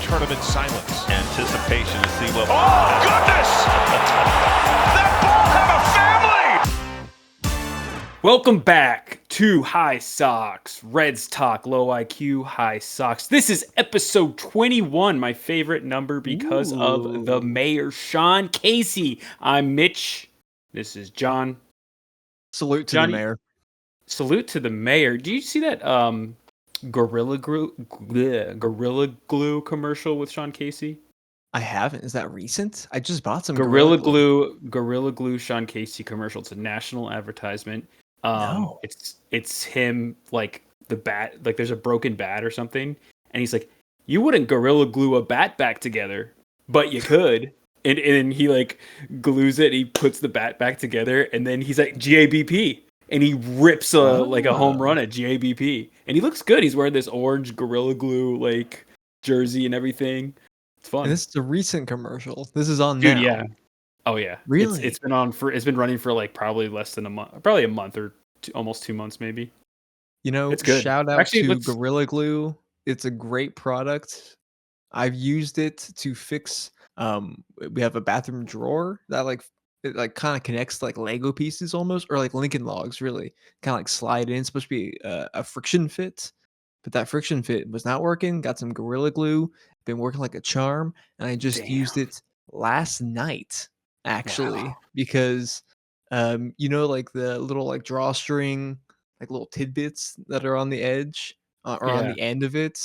tournament silence. Anticipation to see what... Oh, goodness! That ball have a family! Welcome back to High Sox. Reds talk, low IQ, High Sox. This is episode 21, my favorite number because of the mayor, Sean Casey. I'm Mitch. This is John. Salute to Johnny, the mayor. Salute to the mayor. Do you see that Gorilla Glue commercial with Sean Casey? I haven't. Is that recent? I just bought some Gorilla Glue Sean Casey commercial. It's a national advertisement. No. It's him, like the bat, like there's a broken bat or something, and he's like, you wouldn't Gorilla Glue a bat back together, but you could. And he like glues it, he puts the bat back together, and then he's like GABP, and he rips like a home run at GABP, and he looks good. He's wearing this orange Gorilla Glue like jersey and everything. It's fun. And this is a recent commercial. This is on Dude, now. yeah. Oh yeah. Really? It's been running for like probably less than a month, probably a month or almost 2 months maybe. You know, It's good. shout out Actually, to Gorilla Glue. It's a great product. I've used it to fix we have a bathroom drawer that it like kind of connects to, like Lego pieces almost, or like Lincoln Logs, really. Kind of like slide in. It's supposed to be a friction fit, but that friction fit was not working. Got some Gorilla Glue, been working like a charm, and I just used it last night actually because you know, like the little like drawstring, like little tidbits that are on the edge or on the end of it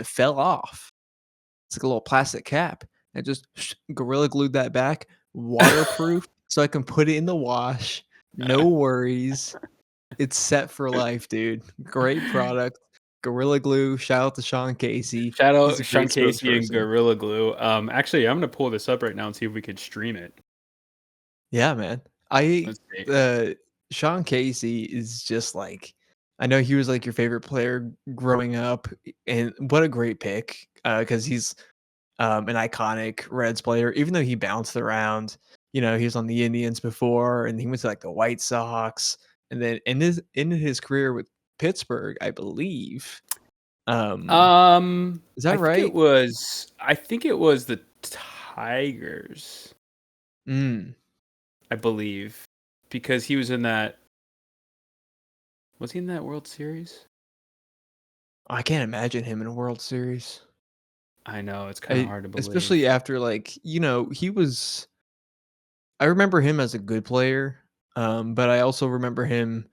fell off. It's like a little plastic cap. I just Gorilla Glued that back, waterproof, so I can put it in the wash. No worries. It's set for life, dude. Great product. Gorilla Glue. Shout out to Sean Casey. Shout out He's a Sean great Casey and spokesperson. Gorilla Glue. Actually, I'm gonna pull this up right now and see if we could stream it. Yeah, man. Let's see. Sean Casey is just like, I know he was like your favorite player growing up, and what a great pick because he's an iconic Reds player. Even though he bounced around, you know, he was on the Indians before, and he went to like the White Sox, and then in his career with Pittsburgh, I believe. Is that right? I think it was the Tigers. I believe, because he was in that. Was he in that World Series? I can't imagine him in a World Series. I know, it's kind of hard to believe, especially after, like, you know, he was. I remember him as a good player, but I also remember him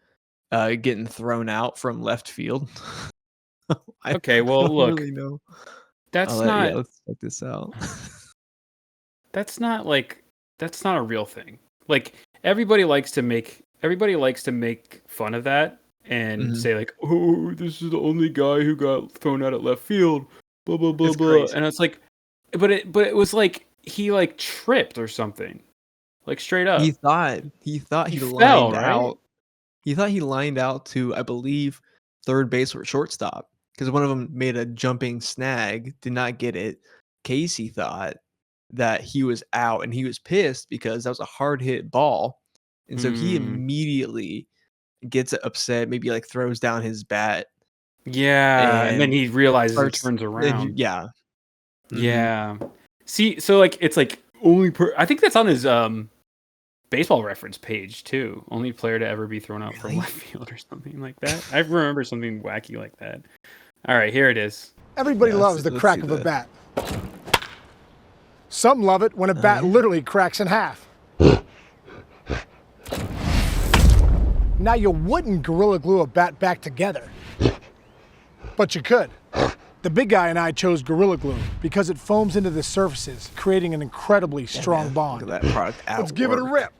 getting thrown out from left field. Okay, well, look, really know. That's not. Yeah, let's check this out. That's not a real thing. Like everybody likes to make fun of that and say like, oh, this is the only guy who got thrown out at left field, blah blah blah blah. Crazy. And it's like, but it was like he like tripped or something, like straight up. He thought he fell, lined right? out. He thought he lined out to, I believe, third base or shortstop, because one of them made a jumping snag, did not get it. Casey thought that he was out, and he was pissed because that was a hard hit ball, and so he immediately gets upset, maybe like throws down his bat. Yeah, and then he realizes it turns around. Yeah. See, so like it's like I think that's on his Baseball Reference page too. Only player to ever be thrown out from left field or something like that. I remember something wacky like that. All right, here it is. Everybody loves the crack of a bat. Some love it when a bat literally cracks in half. Now you wouldn't Gorilla Glue a bat back together, but you could. The big guy and I chose Gorilla Glue because it foams into the surfaces, creating an incredibly strong bond. Look at that product out. Let's give it a rip.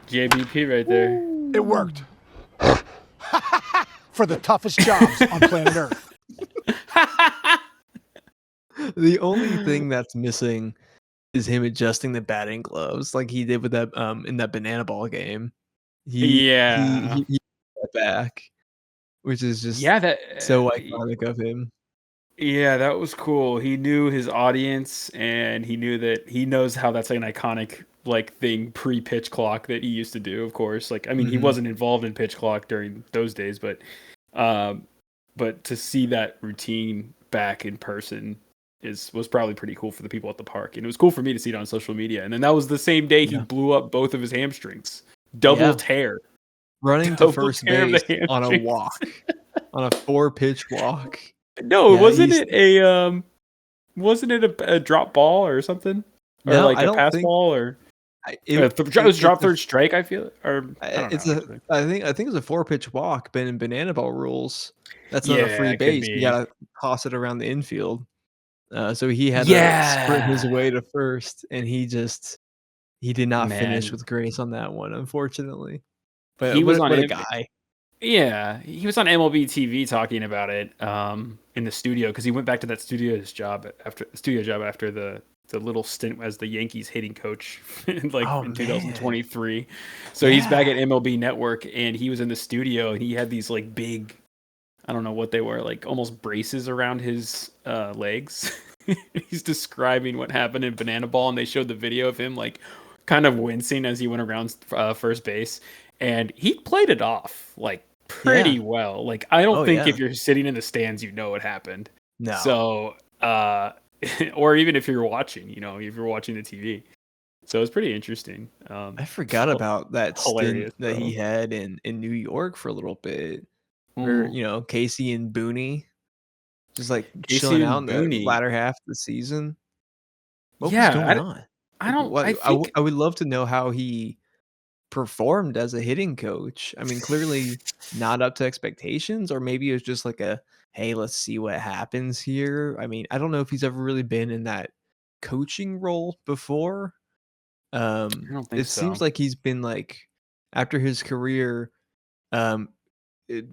JBP right there. It worked. For the toughest jobs on planet Earth. The only thing that's missing is him adjusting the batting gloves like he did with that in that banana ball game. He got back, which is just so iconic of him. Yeah, that was cool. He knew his audience, and he knew that he knows how that's like an iconic like thing pre-pitch clock that he used to do. Of course, like I mean, he wasn't involved in pitch clock during those days, but to see that routine back in person was probably pretty cool for the people at the park, and it was cool for me to see it on social media. And then that was the same day he Yeah. blew up both of his hamstrings, double tear, running to double first tear of base the on a hamstrings. walk, on a 4-pitch walk. No, Yeah, wasn't it a drop ball or something, or No, like I a don't pass think ball, or it was it's drop a third strike? I feel, or I don't it's know. a Actually. I think it's a 4-pitch walk, but in banana ball rules, that's not a Yeah, free it could base. You be. gotta toss it around the infield. So he had to sprint his Yeah, way to first, and he did not finish man, with grace on that one, unfortunately. But he was on what a guy. Yeah, he was on MLB TV talking about it in the studio, because he went back to that studio job after the little stint as the Yankees hitting coach in Oh, in man. 2023. So he's back Yeah. at MLB Network, and he was in the studio, and he had these like big, I don't know what they were, like almost braces around his legs. He's describing what happened in Banana Ball, and they showed the video of him like kind of wincing as he went around first base, and he played it off like Yeah. pretty well. Like, I don't Oh, think yeah. if you're sitting in the stands, you know what happened. No. So, or even if you're watching, if you're watching the TV. So it's pretty interesting. I forgot about that stint Hilarious, that he bro. had in New York for a little bit, where, Mhm. Casey and Booney just, like, Casey chilling out and in the Booney. latter half of the season. What was Yeah, going on? I Like, don't. what I think. I would love to know how he performed as a hitting coach. I mean, clearly not up to expectations, or maybe it was just like a, "Hey, let's see what happens here." I mean, I don't know if he's ever really been in that coaching role before. I don't think It seems so. like he's been, like, after his career, um,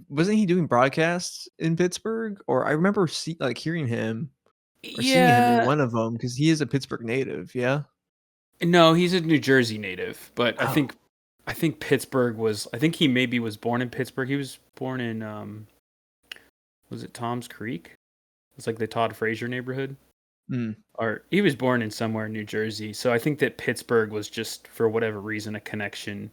wasn't he doing broadcasts in Pittsburgh? Or I remember hearing him or seeing him in Yeah. one of them, because he is a Pittsburgh native, yeah? No, he's a New Jersey native, but I Oh, think Pittsburgh was. I think he maybe was born in Pittsburgh. He was born in was it Tom's Creek? It's like the Todd Frazier neighborhood. mm, Or he was born in somewhere in New Jersey. So I think that Pittsburgh was just, for whatever reason, a connection.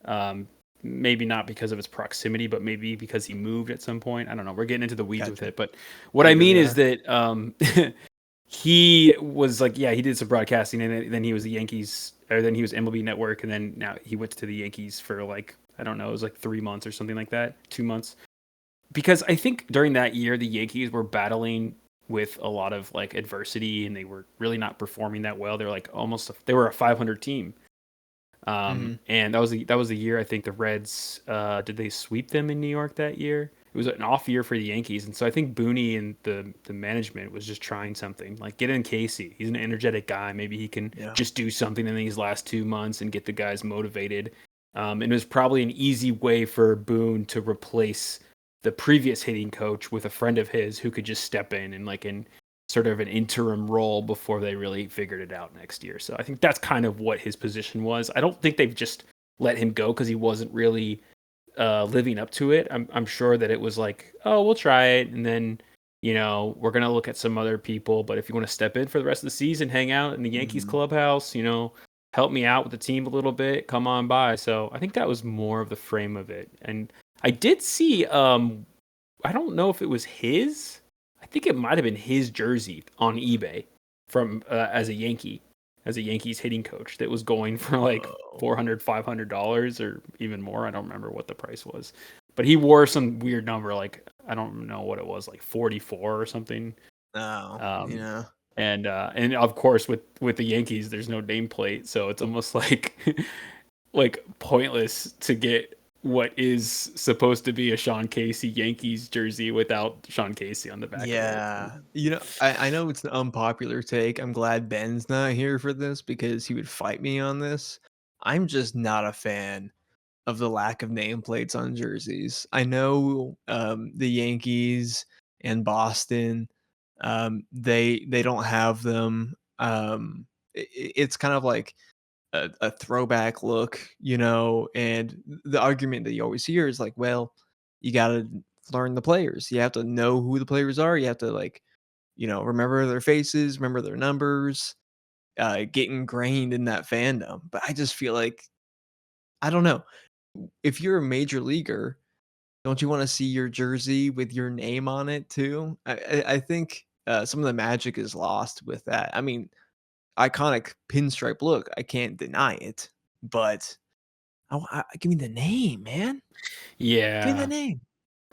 Um, Maybe not because of its proximity, but maybe because he moved at some point. I don't know. We're getting into the weeds with gotcha. it, but what I We mean really is are. that he was like, yeah, he did some broadcasting, and then he was the Yankees, or then he was MLB Network, and then now he went to the Yankees for like, I don't know, it was like 3 months or something like that, 2 months. Because I think during that year the Yankees were battling with a lot of like adversity, and they were really not performing that well. They were like they were a 500 team. Mhm. And that was the year I think the Reds did they sweep them in New York that year? It was an off year for the Yankees, and so I think Booney and the management was just trying something, like get in Casey. He's an energetic guy. Maybe he can Yeah. just do something in these last 2 months and get the guys motivated. And it was probably an easy way for Boone to replace the previous hitting coach with a friend of his who could just step in and like in sort of an interim role before they really figured it out next year. So I think that's kind of what his position was. I don't think they've just let him go because he wasn't really living up to it. I'm sure that it was like, oh, we'll try it, and then we're gonna look at some other people. But if you want to step in for the rest of the season, hang out in the Yankees Mhm. clubhouse, help me out with the team a little bit, come on by. So I think that was more of the frame of it. And I did see, I don't know if it was his. I think it might have been his jersey on eBay from as a Yankees hitting coach that was going for like Whoa. $400-$500 or even more. I don't remember what the price was, but he wore some weird number, like I don't know what it was, like 44 or something. Oh, Um, yeah. and of course with the Yankees, there's no nameplate, so it's almost like like pointless to get what is supposed to be a Sean Casey Yankees jersey without Sean Casey on the back of it. Yeah. I know it's an unpopular take. I'm glad Ben's not here for this because he would fight me on this. I'm just not a fan of the lack of nameplates on jerseys. I know the Yankees and Boston, they don't have them. It's kind of like a throwback look, and the argument that you always hear is like, well, you got to learn the players. You have to know who the players are. You have to like, remember their faces, remember their numbers, get ingrained in that fandom. But I just feel like, I don't know, if you're a major leaguer, don't you want to see your jersey with your name on it too? I think some of the magic is lost with that. I mean, iconic pinstripe look, I can't deny it, but give me the name, man. Give me the Yeah. name.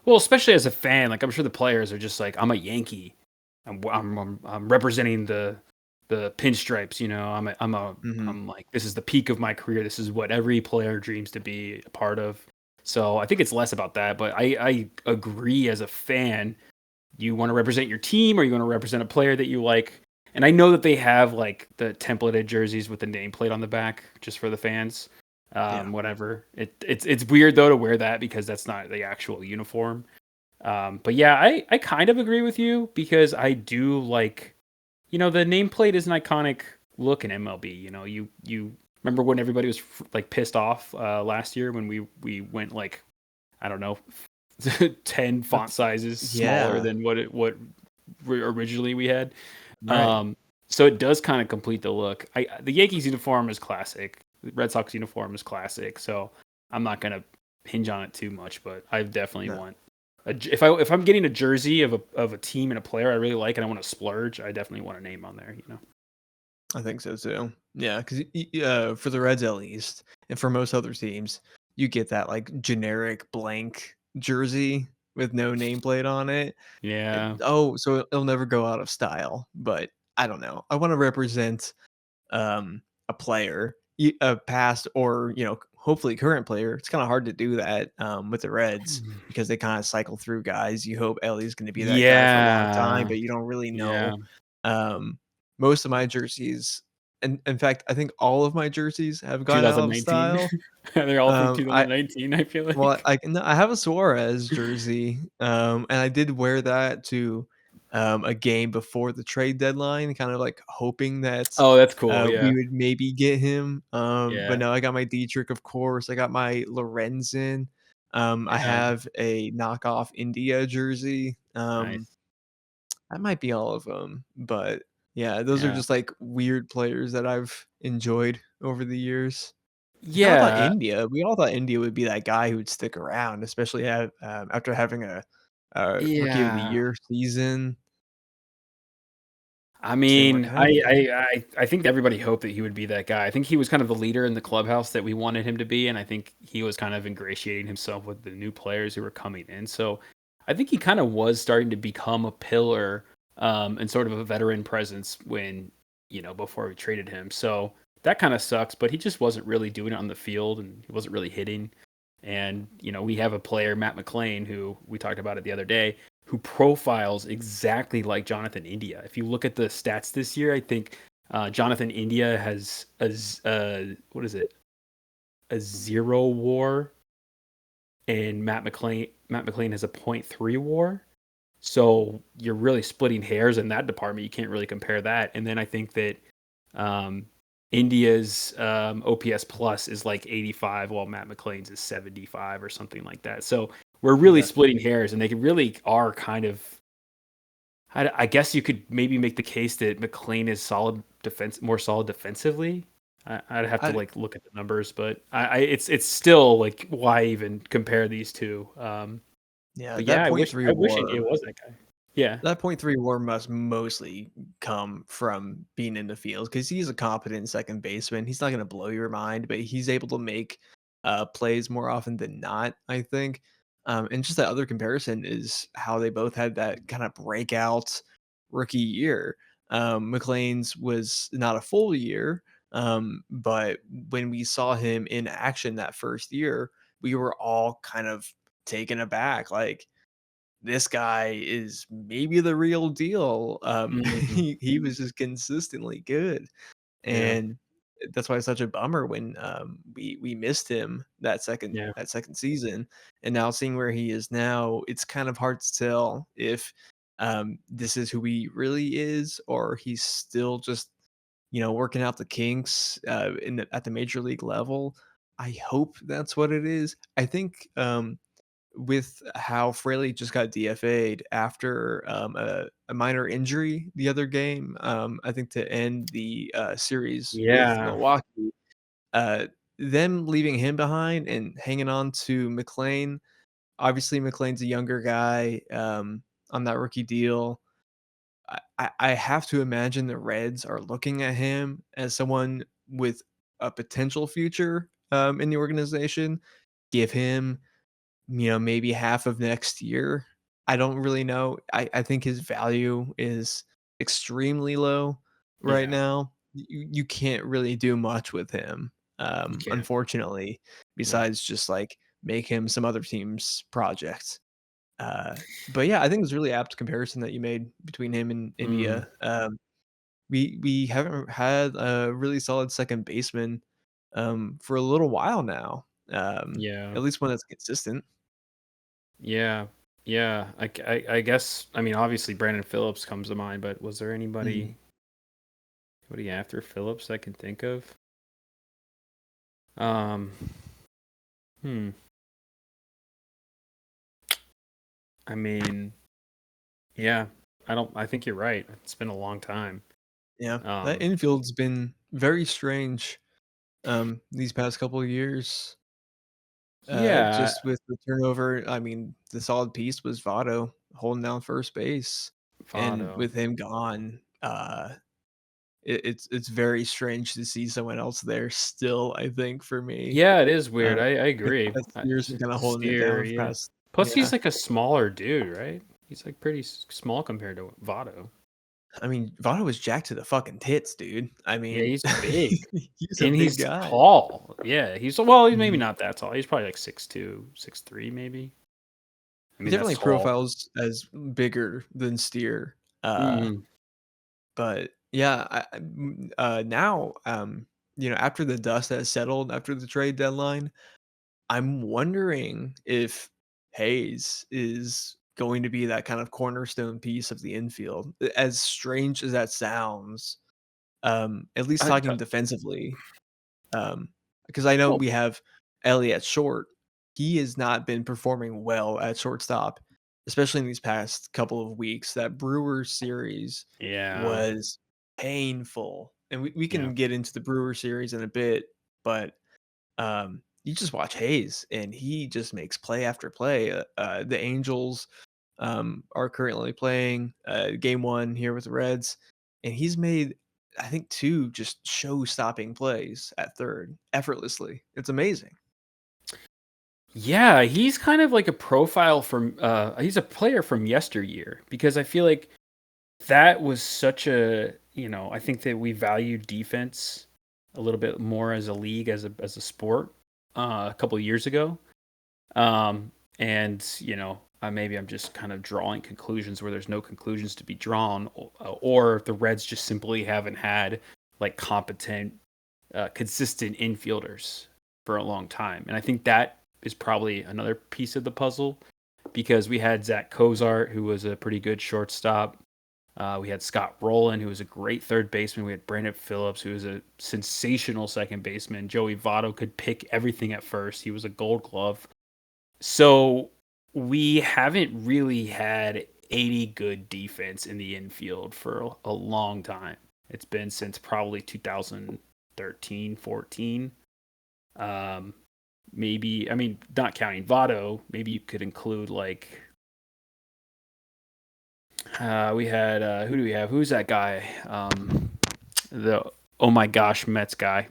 Well, especially as a fan, like I'm sure the players are just like, I'm a Yankee. I'm representing the pinstripes. You know, Mhm. I'm like, this is the peak of my career. This is what every player dreams to be a part of. So I think it's less about that, but I agree as a fan, you want to represent your team or you want to represent a player that you like. And I know that they have like the templated jerseys with the nameplate on the back just for the fans. Yeah. Whatever. It's weird though to wear that because that's not the actual uniform. But yeah, I kind of agree with you because I do like, the nameplate is an iconic look in MLB. You remember when everybody was like pissed off last year when we went like, I don't know, 10 font sizes smaller Yeah. than what originally we had. Right. So it does kind of complete the look. The Yankees uniform is classic. The Red Sox uniform is classic. So I'm not gonna hinge on it too much, but I definitely No, want if I'm getting a jersey of a team and a player I really like and I want to splurge, I definitely want a name on there. I think so too. Yeah, because for the Reds at least, and for most other teams, you get that like generic blank jersey with no nameplate on it. Yeah. So it'll never go out of style. But I don't know. I want to represent a player, a past or hopefully current player. It's kind of hard to do that with the Reds because they kind of cycle through guys. You hope Ellie's going to be that guy for a long time, Yeah. but you don't really Yeah. know. Um, Most of my jerseys, and in fact, I think all of my jerseys have gone out of 2019. style. They're all from I 2019, I feel well, like. I have a Suarez jersey, and I did wear that to a game before the trade deadline, kind of like hoping that Oh, that's cool. we Yeah. would maybe get him. But Yeah. no, I got my Dietrich, of course. I got my Lorenzen. I Yeah. have a knockoff India jersey. Nice. That might be all of them, but yeah, those are Yeah. just like weird players that I've enjoyed over the years. I kind of thought Yeah. We all thought India would be that guy who would stick around, especially after having a rookie of the Yeah. year season. I Just didn't work mean, out. I think everybody hoped that he would be that guy. I think he was kind of the leader in the clubhouse that we wanted him to be, and I think he was kind of ingratiating himself with the new players who were coming in. So I think he kind of was starting to become a pillar and sort of a veteran presence when, before we traded him. So that kind of sucks, but he just wasn't really doing it on the field and he wasn't really hitting. And, we have a player, Matt McLain, who we talked about it the other day, who profiles exactly like Jonathan India. If you look at the stats this year, I think Jonathan India has what is it? A 0 WAR, and Matt McLain has a .3 WAR. So you're really splitting hairs in that department. You can't really compare that. And then I think that um, India's OPS plus is like 85, while Matt McLain's is 75 or something like that. So we're really Okay. splitting hairs, and they really are kind of. I guess you could maybe make the case that McLain is more solid defensively. I'd have to I like look at the numbers, but it's still like why even compare these two? Yeah, But that yeah, point three I wish India WAR. was that guy. Yeah, That point three WAR must mostly come from being in the field because he's a competent second baseman. He's not going to blow your mind, but he's able to make plays more often than not, I think. And just that other comparison is how they both had that kind of breakout rookie year. McLean's was not a full year, but when we saw him in action that first year, we were all kind of taken aback. Like, this guy is maybe the real deal. Mhm. He was just consistently good, Yeah, and that's why it's such a bummer when we missed him yeah. that second season. And now seeing where he is now, it's kind of hard to tell if this is who he really is, or he's still just working out the kinks at the major league level. I hope that's what it is. I think with how Fraley just got DFA'd after a minor injury the other game, I think to end the series with Yeah. Milwaukee, uh, them leaving him behind and hanging on to McLean, Obviously, McLain's a younger guy on that rookie deal. I have to imagine the Reds are looking at him as someone with a potential future in the organization. Give him, maybe half of next year. I don't really know. I think his value is extremely low right Yeah, now. You can't really do much with him, you can't. unfortunately, Yeah. besides just like make him some other team's project. But yeah, I think it's really apt comparison that you made between him and Mm, India. We haven't had a really solid second baseman for a little while now. yeah. At least one that's consistent. Yeah. Yeah. I guess, I mean, obviously Brandon Phillips comes to mind, but was there Mhm. anybody after Phillips I can think of? Um, hmm. I mean, yeah, I think you're right. It's been a long time. Yeah, that Um, infield's been very strange these past couple of years. yeah, Just with the turnover, I mean, the solid piece was Votto holding down first base, and Votto. with him gone, it's very strange to see someone else there still, I think, for me. Yeah, it is Uh, weird. I agree. that Steer's been kinda holding it Steer, down for yeah. past. Plus, he's Yeah. like a smaller dude, right? He's like pretty small compared to Votto. I mean, Votto was jacked to the fucking tits, dude. I Yeah, me's he's big he's a and big he's guy. tall. Yeah, he's maybe Mhm. not that tall. He's probably like 6'2", 6'3", maybe. I He mean, that's definitely tall. profiles as bigger than Steer, Mm, but yeah, now, after the dust has settled after the trade deadline, I'm wondering if Hayes is going to be that kind of cornerstone piece of the infield. As strange as that sounds, at least I, talking defensively, because I know well, we have Ellie at short. He has not been performing well at shortstop, especially in these past couple of weeks. That Brewers series yeah, was painful, and we yeah. can get into the Brewers series in a bit, but you just watch Hayes, and he just makes play after play. The Angels are currently playing game one here with the Reds, and he's made, I think, two just show-stopping plays at third effortlessly. It's amazing. Yeah, he's kind of like a profile from he's a player from yesteryear because I feel like that was such a, I think that we value defense a little bit more as a league, as a sport, a couple of years ago. And maybe I'm just kind of drawing conclusions where there's no conclusions to be drawn, or the Reds just simply haven't had like competent, consistent infielders for a long time. And I think that is probably another piece of the puzzle because we had Zach Cozart, who was a pretty good shortstop. We had Scott Rowland, who was a great third baseman. We had Brandon Phillips, who was a sensational second baseman. Joey Votto could pick everything at first. He was a Gold Glove. So we haven't really had 80 good defense in the infield for a long time. It's been since probably 2013, 14. Um, maybe, I mean, not counting Votto, maybe you could include like we had who do we have? Who's that guy? The oh my gosh Mets guy.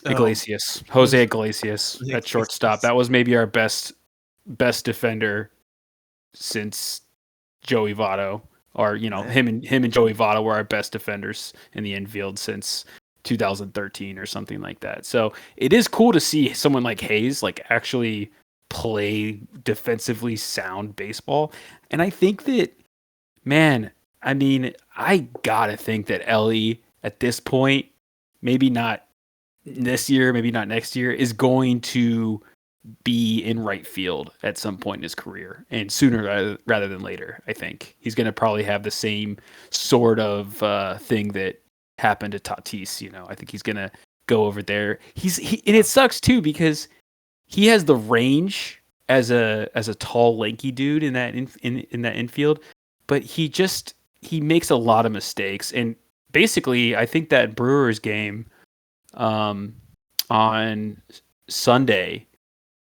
Oh, Iglesias, was Jose Iglesias at shortstop. ridiculous. That was maybe our best defender since Joey Votto, or Man. him and Joey Votto were our best defenders in the infield since 2013 or something like that. So it is cool to see someone like Hayes like actually play defensively sound baseball, and I think that, man, I mean, I gotta think that Ellie at this point, maybe not this year, maybe not next year, is going to be in right field at some point in his career, and sooner rather than later. I think he's going to probably have the same sort of thing that happened to Tatis. I think he's going to go over there. And it sucks too because he has the range as a tall, lanky dude in that infield, but he makes a lot of mistakes. And basically, I think that Brewers game um, on Sunday.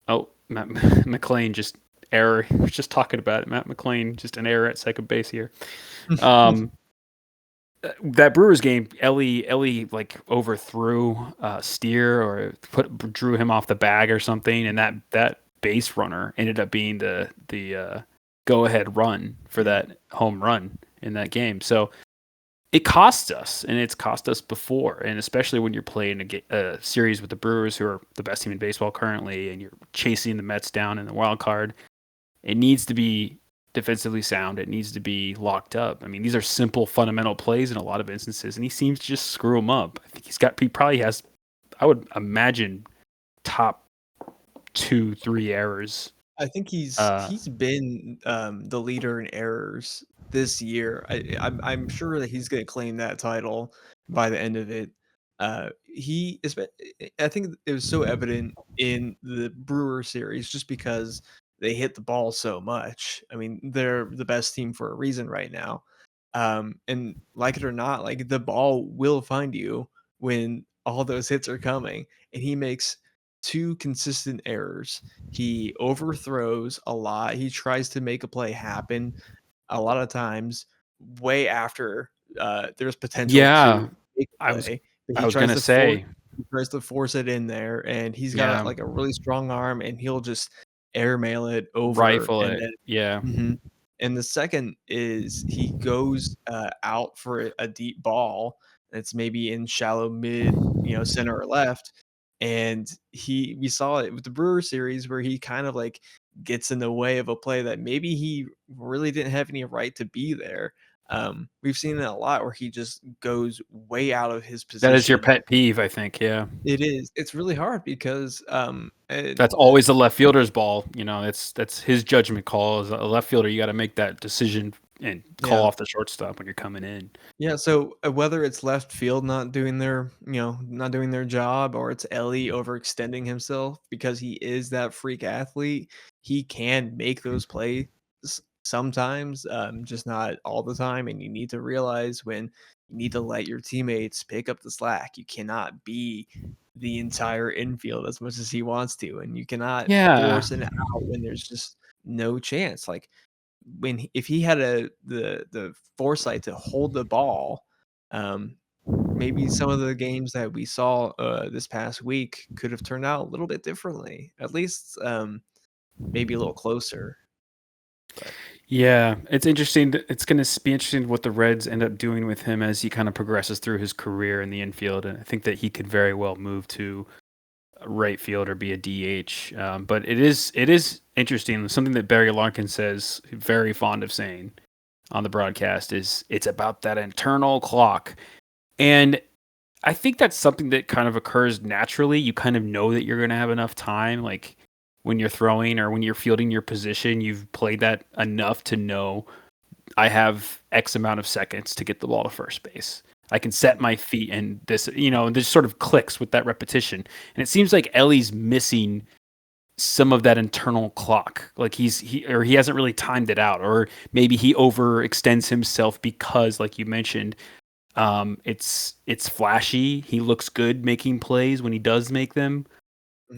Oh, Matt McLain just error. We were just talking about it. Matt McLain just an error at second base here. That Brewers game, Ellie like overthrew Steer or drew him off the bag or something, and that base runner ended up being the go ahead run for that home run in that game. So it costs us, and it's cost us before, and especially when you're playing a series with the Brewers, who are the best team in baseball currently, and you're chasing the Mets down in the wild card. It needs to be defensively sound. It needs to be locked up. I mean, these are simple, fundamental plays in a lot of instances, and he seems to just screw them up. I think he probably has, I would imagine, top 2-3 errors. I think he's been the leader in errors this year. I'm sure that he's going to claim that title by the end of it. I think it was so evident in the Brewer series just because they hit the ball so much. I mean, they're the best team for a reason right now. And like it or not, like the ball will find you when all those hits are coming, and he makes two consistent errors. He overthrows a lot. He tries to make a play happen a lot of times way after there's potential Yeah, to make a I was play. But I was gonna say, he tries to force it in there, and he's got yeah, like a really strong arm, and he'll just airmail it over, rifle and it. then Yeah, and the second is he goes out for a deep ball that's maybe in shallow mid, center or left. And we saw it with the Brewer series where he kind of like gets in the way of a play that maybe he really didn't have any right to be there. We've seen it a lot where he just goes way out of his that is your position. pet peeve, I think. Yeah, It is. It's really hard because that's always the left fielder's ball. That's his judgment call. As a left fielder, you got to make that decision and call yeah. off the shortstop when you're coming in. Yeah, so whether it's left field not doing their job, or it's Ellie overextending himself because he is that freak athlete, he can make those plays sometimes, just not all the time. And you need to realize when you need to let your teammates pick up the slack. You cannot be the entire infield as much as he wants to, and you cannot Yeah, force an out when there's just no chance. Like if he had the foresight to hold the ball, um, maybe some of the games that we saw this past week could have turned out a little bit differently. At least maybe a little closer. But yeah, it's interesting. It's going to be interesting what the Reds end up doing with him as he kind of progresses through his career in the infield, and I think that he could very well move to right field or be a DH. But it is interesting. Something that Barry Larkin says, very fond of saying on the broadcast, is it's about that internal clock. And I think that's something that kind of occurs naturally. You kind of know that you're going to have enough time. Like when you're throwing or when you're fielding your position, you've played that enough to know I have X amount of seconds to get the ball to first base. I can set my feet, and this sort of clicks with that repetition. And it seems like Ellie's missing some of that internal clock. Like he hasn't really timed it out, or maybe he overextends himself because, like you mentioned, it's flashy. He looks good making plays when he does make them.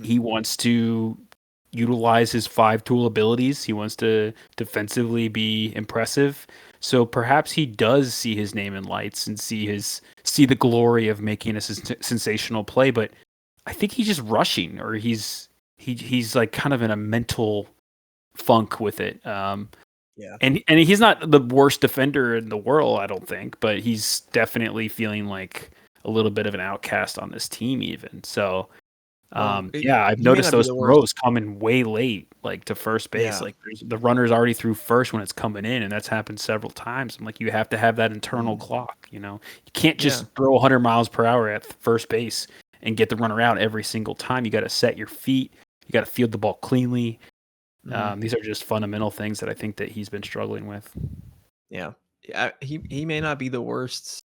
He wants to utilize his 5-tool abilities. He wants to defensively be impressive. So perhaps he does see his name in lights and see the glory of making a sensational play. But I think he's just rushing, or he's like kind of in a mental funk with it. yeah, And he's not the worst defender in the world, I don't think, but he's definitely feeling like a little bit of an outcast on this team, even. So, I've he may noticed not be those the worst. throws coming way late, like to first base. Yeah, Like the runner's already through first when it's coming in, and that's happened several times. I'm like, you have to have that internal clock. You can't just yeah. throw 100 miles per hour at first base and get the runner out every single time. You got to set your feet. You got to field the ball cleanly. These are just fundamental things that I think that he's been struggling with. Yeah. He may not be the worst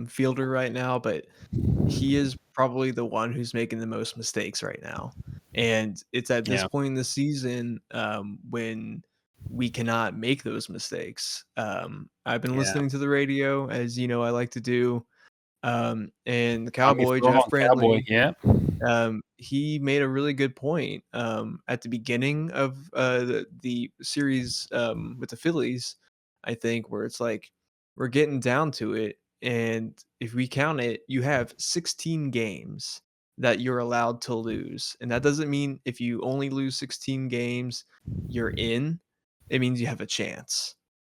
fielder right now, but he is probably the one who's making the most mistakes right now. And it's at this Yeah. point in the season when we cannot make those mistakes. I've been Yeah. listening to the radio, as you know I like to do. And the Longest Cowboy, throw Jeff on Cowboy. Brantley, Yeah. He made a really good point at the beginning of the series with the Phillies, I think, where it's like we're getting down to it, and if we count it, you have 16 games that you're allowed to lose, and that doesn't mean if you only lose 16 games, you're in. It means you have a chance.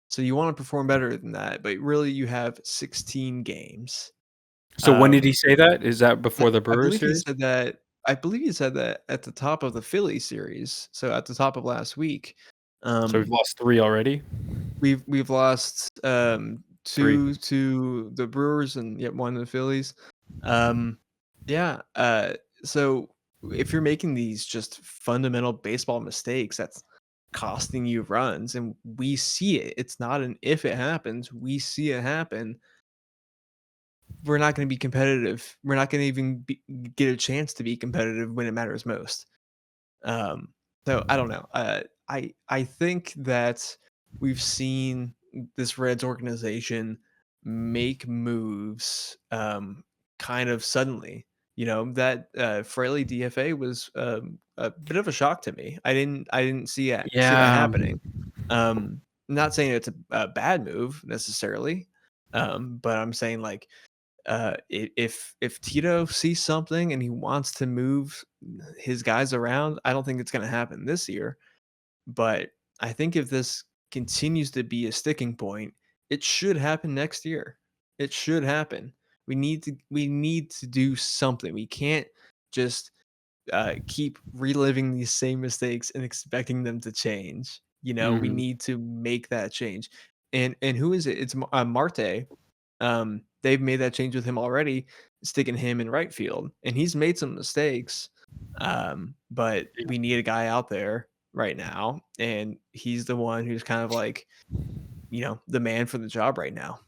So you want to perform better than that, but really you have 16 games. So when did he Um, say that? Is that before the I Brewers believe he series? said that I believe he said that at the top of the Philly series, so at the top of last week. So we've Um, lost 3 already. we've lost 3. 2 to the Brewers and yet 1 to the Phillies. Um, yeah, so if you're making these just fundamental baseball mistakes, that's costing you runs, and we see it. It's not an if it happens, we see it happen. We're not going to be competitive. We're not going to even get a chance to be competitive when it matters most. Um, so I don't know. I think that we've seen this Reds organization make moves kind of suddenly. You know that Fraley DFA was a bit of a shock to me. I didn't see that Yeah. happening. Not saying it's a bad move necessarily, but I'm saying like if Tito sees something and he wants to move his guys around, I don't think it's going to happen this year. But I think if this continues to be a sticking point, it should happen next year. It should happen. We need to do something. We can't just keep reliving these same mistakes and expecting them to change. You know, we Mhm. need to make that change. And who is it? It's Marte. They've made that change with him already, sticking him in right field, and he's made some mistakes. But we need a guy out there right now, and he's the one who's kind of like, the man for the job right now.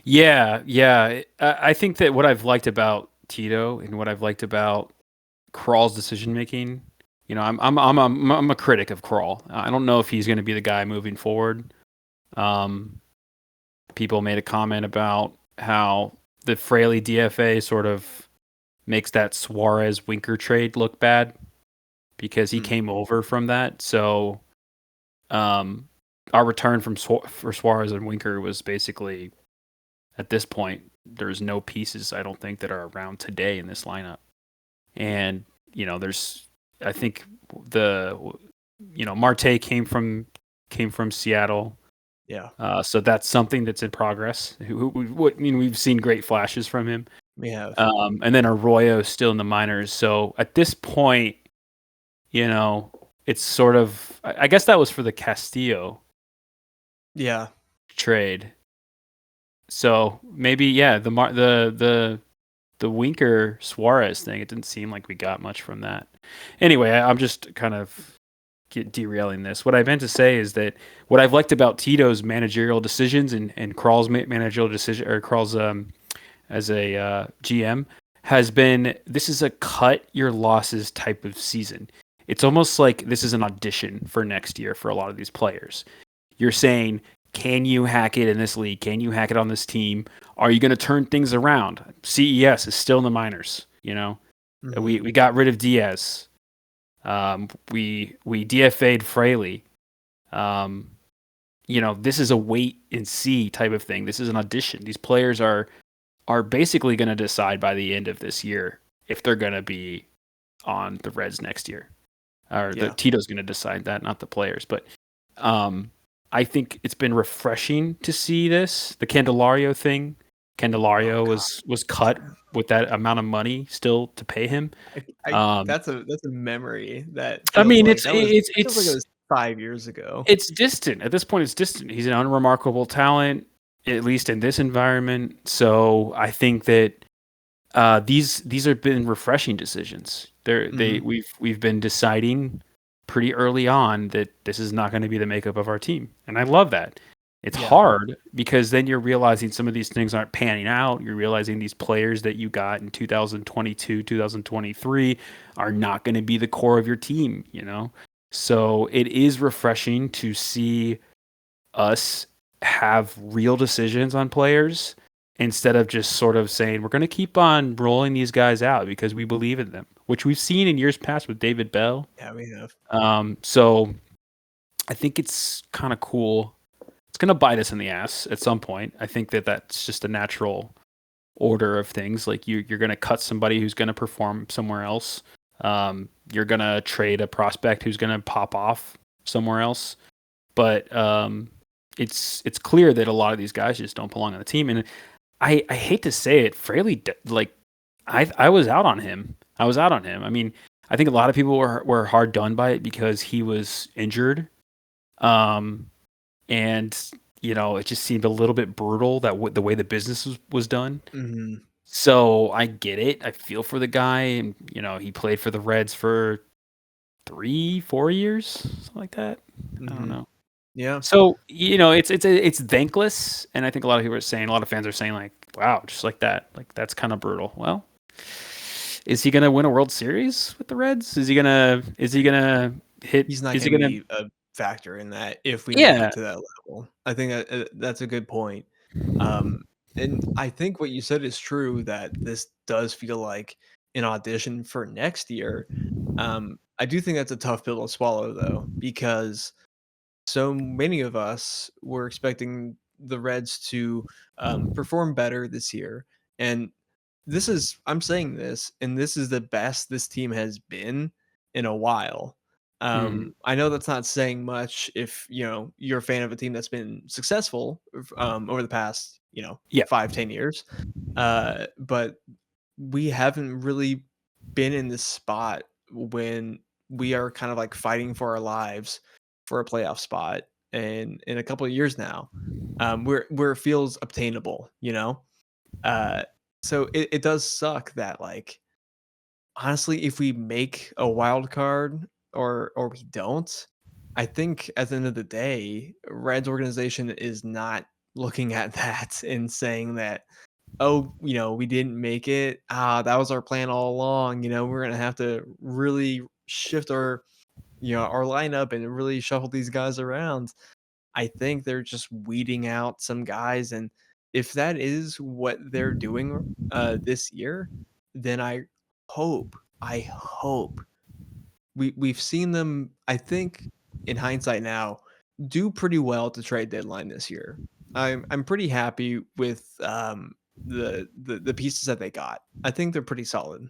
Yeah, yeah. I think that what I've liked about Tito and what I've liked about Krall's decision making, I'm a critic of Krall. I don't know if he's going to be the guy moving forward. Um, People made a comment about how the Fraley DFA sort of makes that Suarez Winker trade look bad because he Mm. came over from that. So, um, our return for Suarez and Winker was basically, at this point, there's no pieces I don't think that are around today in this lineup. And I think Marte came from Seattle. Yeah, So that's something that's in progress. We've seen great flashes from him. we have. And then Arroyo still in the minors. So at this point, it's sort of, I guess that was for the Castillo Yeah, trade. So maybe, yeah, the Winker Suarez thing, it didn't seem like we got much from that. Anyway, I'm just kind of derailing this. What I meant to say is that what I've liked about Tito's managerial decisions and Krall's managerial decision, or Krall's as a GM, has been, this is a cut your losses type of season. It's almost like this is an audition for next year for a lot of these players. You're saying, can you hack it in this league? Can you hack it on this team? Are you going to turn things around? CES is still in the minors. Mhm. We got rid of Diaz. We DFA'd Fraley. This is a wait and see type of thing. This is an audition. These players are basically going to decide by the end of this year if they're going to be on the Reds next year. Or the Yeah. Tito's going to decide that, not the players. But I think it's been refreshing to see this. The Candelario thing. Candelario was cut with that amount of money still to pay him. That's a memory that I feels mean, like it's that was it's it feels like it it's was 5 years ago. it's distant. At this point, it's distant. He's an unremarkable talent, at least in this environment. So I think that these have been refreshing decisions. Mhm. We've been deciding pretty early on that this is not going to be the makeup of our team, and I love that. It's Yeah. hard because then you're realizing some of these things aren't panning out. You're realizing these players that you got in 2022, 2023 are not going to be the core of your team, So it is refreshing to see us have real decisions on players instead of just sort of saying we're going to keep on rolling these guys out because we believe in them, which we've seen in years past with David Bell. Yeah, we have. So I think it's kind of cool. It's going to bite us in the ass at some point. I think that's just a natural order of things. Like you're going to cut somebody who's going to perform somewhere else. You're going to trade a prospect who's going to pop off somewhere else. But it's clear that a lot of these guys just don't belong on the team. And I hate to say it, Fraley, like I was out on him. I mean, I think a lot of people were hard done by it because he was injured. And it just seemed a little bit brutal the way the business was done. Mm-hmm. So I get it. I feel for the guy, and he played for the Reds for 3-4 years, something like that. Mm-hmm. I don't know. Yeah. So it's thankless, and I think a lot of fans are saying like, "Wow, just like that, like that's kind of brutal." Well, is he gonna win a World Series with the Reds? Is he gonna hit? He's not is he going to gonna? be a factor in that if we make it to that level. I think that's a good point. And I think what you said is true, that this does feel like an audition for next year. I do think that's a tough pill to swallow, though, because so many of us were expecting the Reds to perform better this year. And I'm saying this, and this is the best this team has been in a while. I know that's not saying much if you're a fan of a team that's been successful over the past 5-10 years, but we haven't really been in this spot when we are kind of like fighting for our lives for a playoff spot, and in a couple of years now, where it feels obtainable, so it does suck that, like, honestly, if we make a wild card or we don't, I think at the end of the day, Red's organization is not looking at that and saying that, oh, we didn't make it. That was our plan all along. We're gonna have to really shift our our lineup and really shuffle these guys around. I think they're just weeding out some guys, and if that is what they're doing this year, then I hope we've seen them, I think, in hindsight now, do pretty well at the trade deadline this year. I'm pretty happy with the pieces that they got. I think they're pretty solid.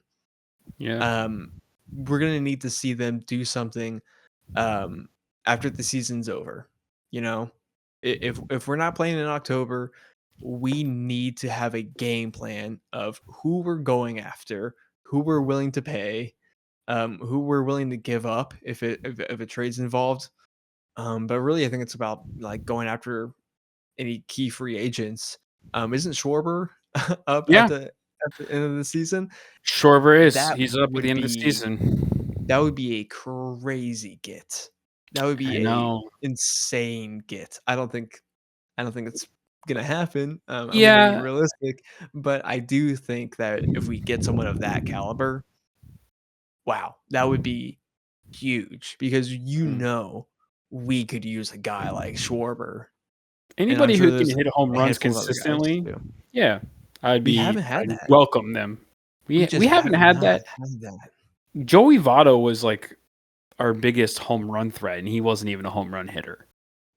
Yeah. We're gonna need to see them do something after the season's over. If we're not playing in October, we need to have a game plan of who we're going after, who we're willing to pay, who we're willing to give up if a trade's involved. But really, I think it's about like going after any key free agents. Isn't Schwarber up Yeah. at the end of the season? Schwarber is. That He's up at would the end of the be season. that would be a crazy get. That would be I a know. insane get. I don't think it's gonna happen. I'm gonna be Yeah. realistic, but I do think that if we get someone of that caliber, wow, that would be huge, because we could use a guy like Schwarber. And I'm Anybody sure who can there's hit home a runs handful of other guys consistently, too. yeah, We haven't had that. welcome them. We just haven't have had not that. had that. Joey Votto was like our biggest home run threat, and he wasn't even a home run hitter.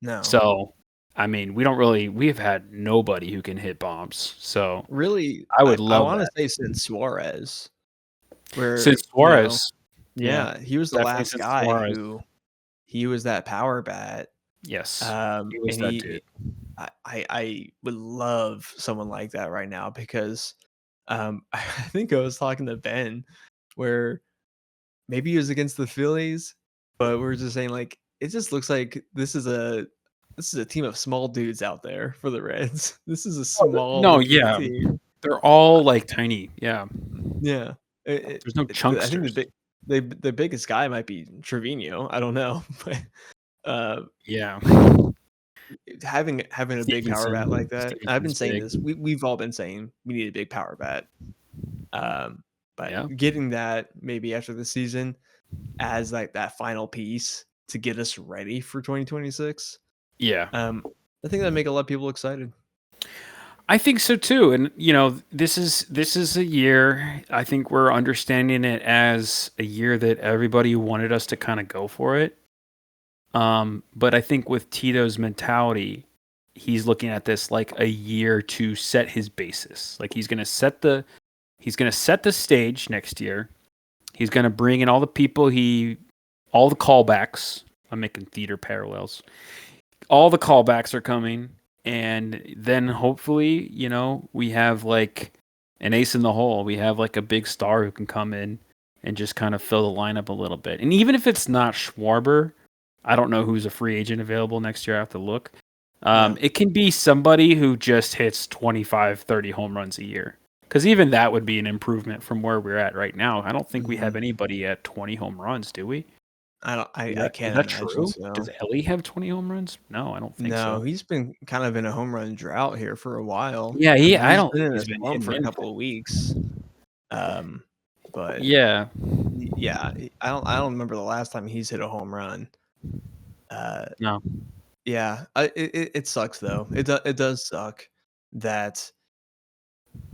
No. So, I mean, we've had nobody who can hit bombs. So, Really, I would I love want to that. say since Suarez, where Since Suarez, yeah, he was the definitely last since guy Suarez. who he was that power bat. Yes, He was and that dude. I would love someone like that right now, because I think I was talking to Ben where maybe he was against the Phillies, but we are just saying, like, it just looks like this is a team of small dudes out there for the Reds. This is a small No, looking yeah, team. they're all like tiny. Yeah, Yeah. there's no I think chunksters. the biggest guy might be Trevino. I don't know, but Yeah, having a big power bat like that. I've been Stevenson's saying big. this. We've all been saying we need a big power bat. But Yeah. getting that maybe after the season as like that final piece to get us ready for 2026. Yeah. I think that'd make a lot of people excited. I think so too. And this is a year. I think we're understanding it as a year that everybody wanted us to kind of go for it. But I think with Tito's mentality, he's looking at this like a year to set his basis. Like he's gonna set the stage next year. He's gonna bring in all the people all the callbacks. I'm making theater parallels. All the callbacks are coming. And then hopefully, we have like an ace in the hole. We have like a big star who can come in and just kind of fill the lineup a little bit. And even if it's not Schwarber, I don't know who's a free agent available next year. I have to look. It can be somebody who just hits 25, 30 home runs a year. Because even that would be an improvement from where we're at right now. I don't think we have anybody at 20 home runs, do we? I can't Is that imagine true? so. Does Ellie have 20 home runs? No, I don't think so. No, he's been kind of in a home run drought here for a while. Yeah, He's don't been in he's a been slump for a hitting couple of weeks. But yeah. yeah, I don't remember the last time he's hit a home run. No. Yeah, it sucks though. It does suck that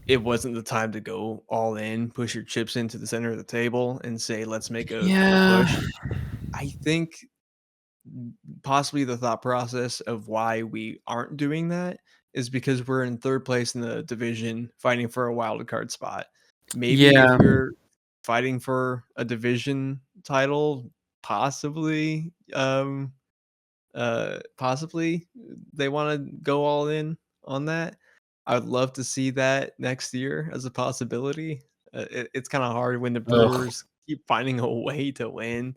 it wasn't the time to go all in, push your chips into the center of the table, and say, let's make a push. I think possibly the thought process of why we aren't doing that is because we're in third place in the division fighting for a wild card spot. Maybe if we're fighting for a division title, possibly possibly they want to go all in on that. I would love to see that next year as a possibility. It's kind of hard when the Brewers keep finding a way to win.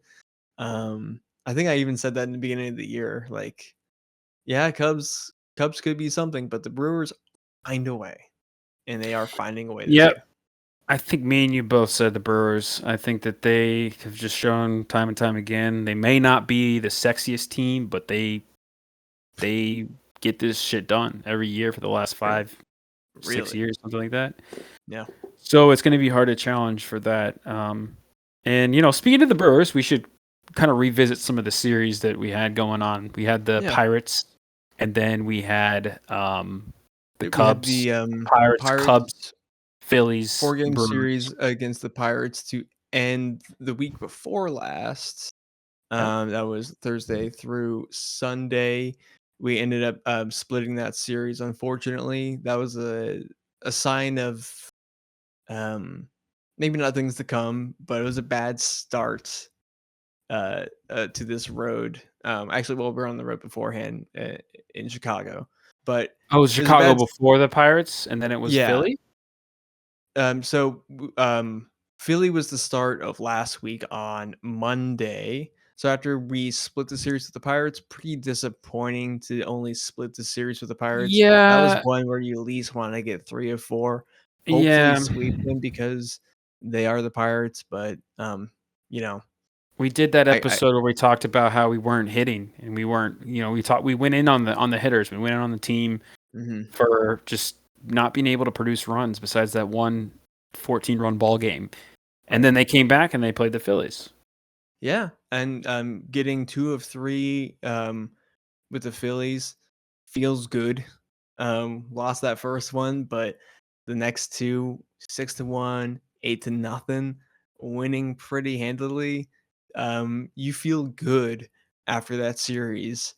I think I even said that in the beginning of the year. Like, yeah, Cubs could be something, but the Brewers find a way, and they are finding a way this year. I think me and you both said the Brewers. I think that they have just shown time and time again they may not be the sexiest team, but they get this shit done every year for the last 6 years, something like that. Yeah. So it's going to be hard to challenge for that. And speaking of the Brewers, we should kind of revisit some of the series that we had going on. We had the Pirates, and then we had the Cubs, Pirates, Cubs, Phillies, 4-game Brewers. series against the Pirates to end the week before last. That was Thursday through Sunday. We ended up splitting that series. Unfortunately, that was a sign of maybe not things to come, but it was a bad start to this road. Actually, well, we're on the road beforehand in Chicago, but it was Chicago before the Pirates, and then it was Philly. So Philly was the start of last week on Monday. So after we split the series with the Pirates, pretty disappointing to only split the series with the Pirates. Yeah, that was one where you at least want to get 3 or 4. Hopefully sweep them because they are the Pirates, but we did that episode where we talked about how we weren't hitting and we weren't, we went in on the hitters. We went in on the team for just not being able to produce runs besides that one 14-run ball game. And then they came back and they played the Phillies. Yeah. And getting 2 of 3 with the Phillies feels good. Lost that first one, but the next 2, 6-1, 8-0, winning pretty handily. You feel good after that series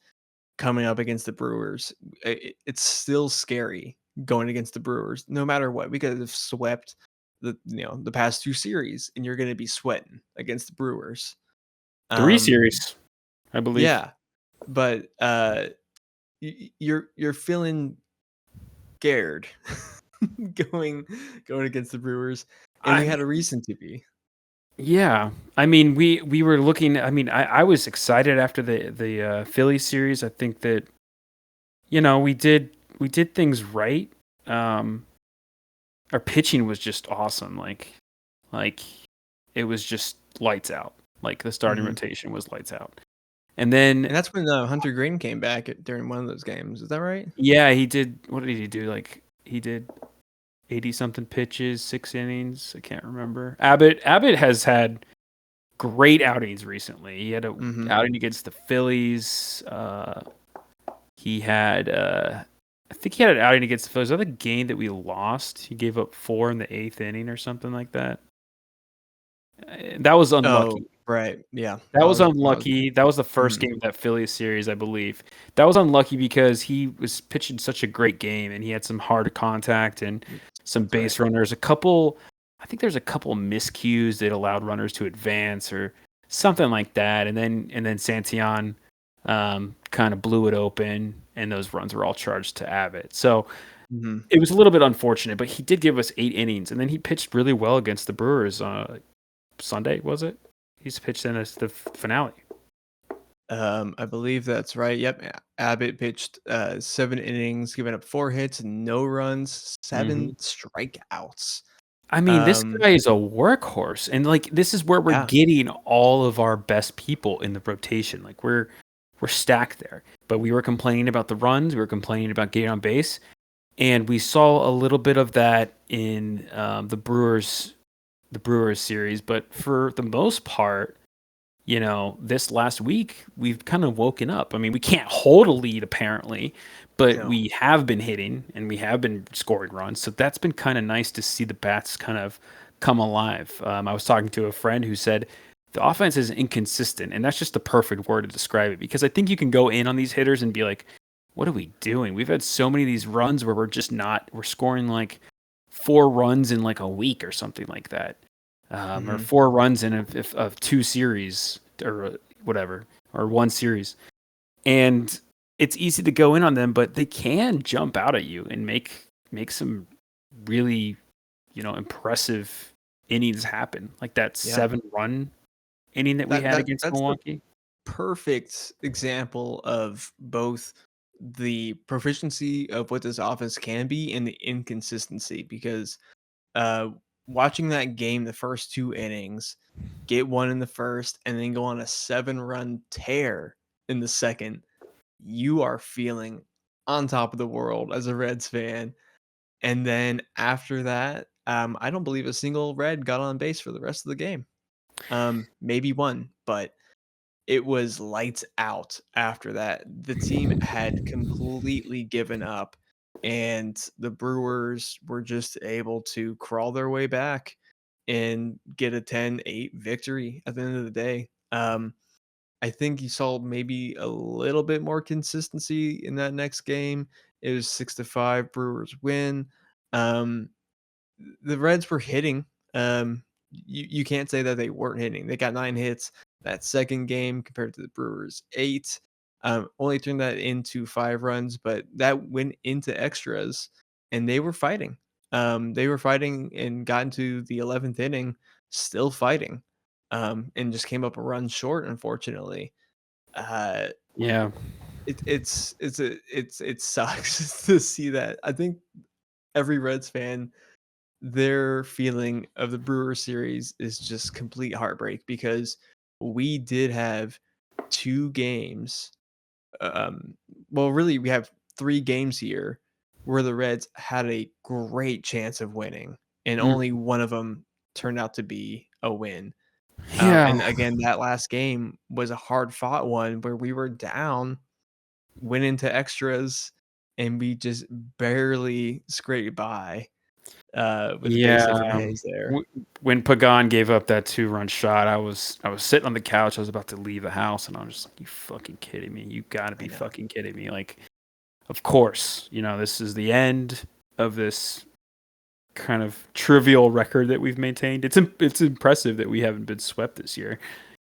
coming up against the Brewers. It's still scary going against the Brewers, no matter what. We could have swept the past 2 series, and you're going to be sweating against the Brewers. 3 series, I believe. Yeah, but you're feeling scared going against the Brewers, and we had a reason to be. Yeah, I mean, we were looking. I mean, I was excited after the Phillies series. I think that we did things right. Our pitching was just awesome. Like it was just lights out. Like the starting rotation was lights out. And that's when Hunter Green came back during one of those games. Is that right? Yeah, he did. What did he do? Like he did 80-something pitches, 6 innings. I can't remember. Abbott has had great outings recently. He had a outing against the Phillies. He had I think he had an outing against the Phillies. Was that the game that we lost? He gave up 4 in the 8th inning or something like that. That was unlucky. Oh, right. Yeah. That was That was unlucky. That was the first Mhm. game of that Phillies series, I believe. That was unlucky because he was pitching such a great game, and he had some hard contact and some base runners. I think there's a couple miscues that allowed runners to advance or something like that. And then Santillan kind of blew it open, and those runs were all charged to Abbott. So Mhm. it was a little bit unfortunate, but he did give us 8 innings, and then he pitched really well against the Brewers. Sunday, was it? He's pitched in as the finale. I believe that's right. Yep. Abbott pitched 7 innings, giving up 4 hits, no runs, 7 strikeouts. I mean, this Um, guy is a workhorse, and like this is where we're Yeah. getting all of our best people in the rotation. Like we're stacked there. But we were complaining about the runs, we were complaining about getting on base, and we saw a little bit of that in the Brewers series. But for the most part, this last week, we've kind of woken up. I mean, we can't hold a lead apparently, but No. we have been hitting and we have been scoring runs. So that's been kind of nice to see the bats kind of come alive. I was talking to a friend who said the offense is inconsistent, and that's just the perfect word to describe it, because I think you can go in on these hitters and be like, what are we doing? We've had so many of these runs where we're scoring like 4 runs in like a week or something like that. Or 4 runs in of 2 series or whatever, or 1 series. And it's easy to go in on them, but they can jump out at you and make some really, impressive innings happen. Like that 7-run inning that we had against That's the Milwaukee. perfect example of both the proficiency of what this offense can be and the inconsistency, because uh, watching that game, the first 2 innings, get 1 in the first, and then go on a 7-run tear in the second, you are feeling on top of the world as a Reds fan. And then after that, I don't believe a single Red got on base for the rest of the game. Maybe one, but it was lights out after that. The team had completely given up, and the Brewers were just able to crawl their way back and get a 10-8 victory at the end of the day. I think you saw maybe a little bit more consistency in that next game. It was 6-5 Brewers win. Um, the Reds were hitting. You can't say that they weren't hitting. They got 9 hits that second game compared to the Brewers 8. Only turned that into 5 runs, but that went into extras, and they were fighting. They were fighting and got into the 11th inning, still fighting, and just came up a run short, unfortunately. Uh, Yeah. it sucks to see that. I think every Reds fan, their feeling of the Brewer series is just complete heartbreak, because we did have 2 games. Well, really, we have 3 games here where the Reds had a great chance of winning, and Mm. only one of them turned out to be a win. Yeah. And again, that last game was a hard fought one where we were down, went into extras, and we just barely scraped by with the base hit from Yeah. Hayes there. When Pagan gave up that 2-run shot, I was sitting on the couch. I was about to leave the house, and I was just like, "You fucking kidding me? You got to be fucking kidding me!" Like, of course, this is the end of this kind of trivial record that we've maintained. It's impressive that we haven't been swept this year,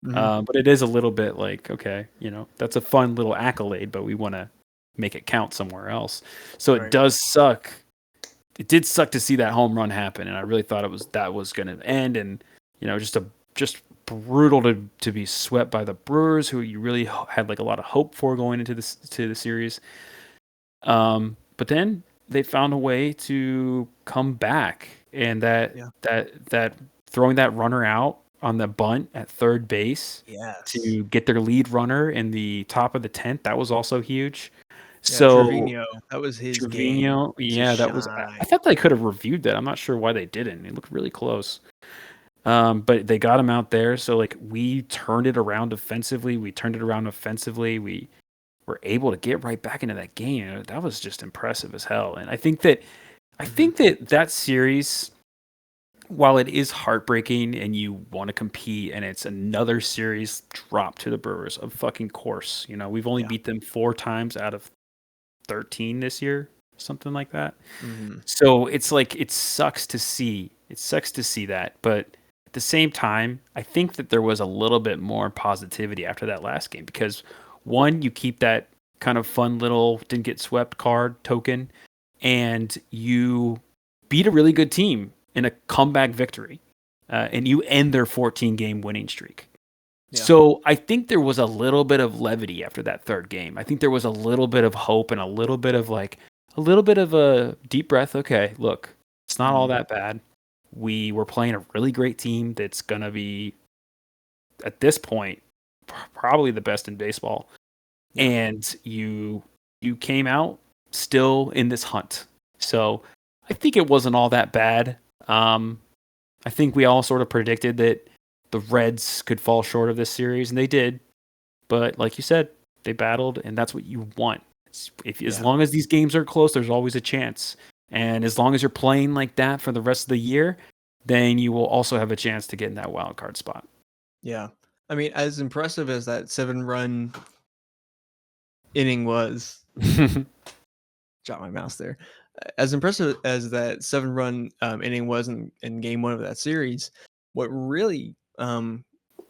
but it is a little bit like, okay, that's a fun little accolade, but we want to make it count somewhere else. So it does suck. It did suck to see that home run happen, and I really thought that was going to end, and just brutal to be swept by the Brewers, who you really had like a lot of hope for going into the series. But then they found a way to come back, and that throwing that runner out on the bunt at third base to get their lead runner in the top of the 10th, that was also huge. So Trevino, that was his Trevino, game. that was. I thought they could have reviewed that. I'm not sure why they didn't. It looked really close. But they got him out there. So like we turned it around offensively. We were were able to get right back into that game. That was just impressive as hell. And I think that series, while it is heartbreaking and you want to compete and it's another series dropped to the Brewers, of fucking course. We've only beat them 4 times out of 13 this year, something like that. So it's like, it sucks to see that, but at the same time, I think that there was a little bit more positivity after that last game, because one, you keep that kind of fun little didn't get swept card token, and you beat a really good team in a comeback victory, and you end their 14-game winning streak. Yeah. So I think there was a little bit of levity after that third game. I think there was a little bit of hope and a little bit of a deep breath. Okay, look, it's not all that bad. We were playing a really great team that's going to be, at this point, probably the best in baseball. Yeah. And you came out still in this hunt. So I think it wasn't all that bad. I think we all sort of predicted that the Reds could fall short of this series, and they did. But like you said, they battled, and that's what you want. As long as these games are close, there's always a chance. And as long as you're playing like that for the rest of the year, then you will also have a chance to get in that wild card spot. Yeah. I mean, as impressive as that 7-run inning was, dropped my mouse there. As impressive as that 7-run inning was in game 1 of that series, what really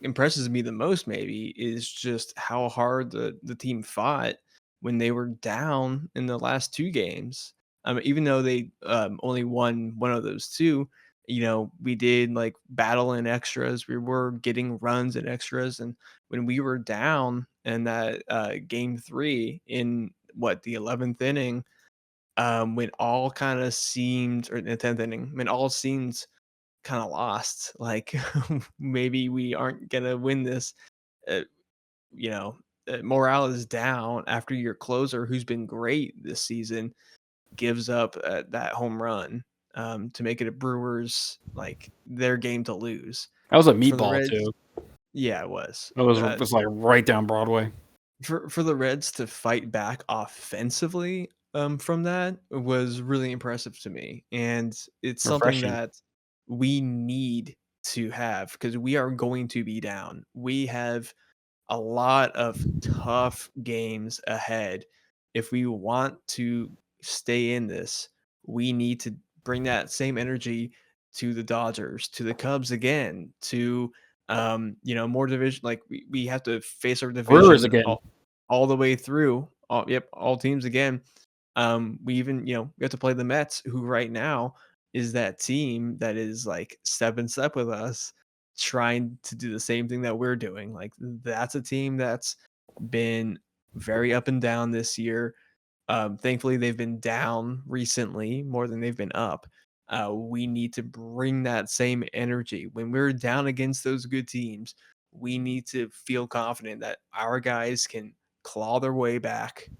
impresses me the most maybe is just how hard the team fought when they were down in the last 2 games. Even though they only won one of those 2, we did like battle in extras. We were getting runs and extras, and when we were down in that game 3 in the 11th inning, when all kind of seemed, or in the 10th inning, when all seemed kind of lost, like maybe we aren't gonna win this, morale is down after your closer, who's been great this season, gives up that home run to make it a Brewers, like, their game to lose. That was a meatball too. Yeah, it was. It was like right down Broadway. For the Reds to fight back offensively from that was really impressive to me, and it's something that we need to have, because we are going to be down. We have a lot of tough games ahead. If we want to stay in this, we need to bring that same energy to the Dodgers, to the Cubs again, to more division. Like we have to face our division Brewers again, all the way through. All teams again. We even we have to play the Mets, who right now is that team that is like step in step with us, trying to do the same thing that we're doing. Like, that's a team that's been very up and down this year. Thankfully, they've been down recently more than they've been up. We need to bring that same energy. When we're down against those good teams, we need to feel confident that our guys can claw their way back,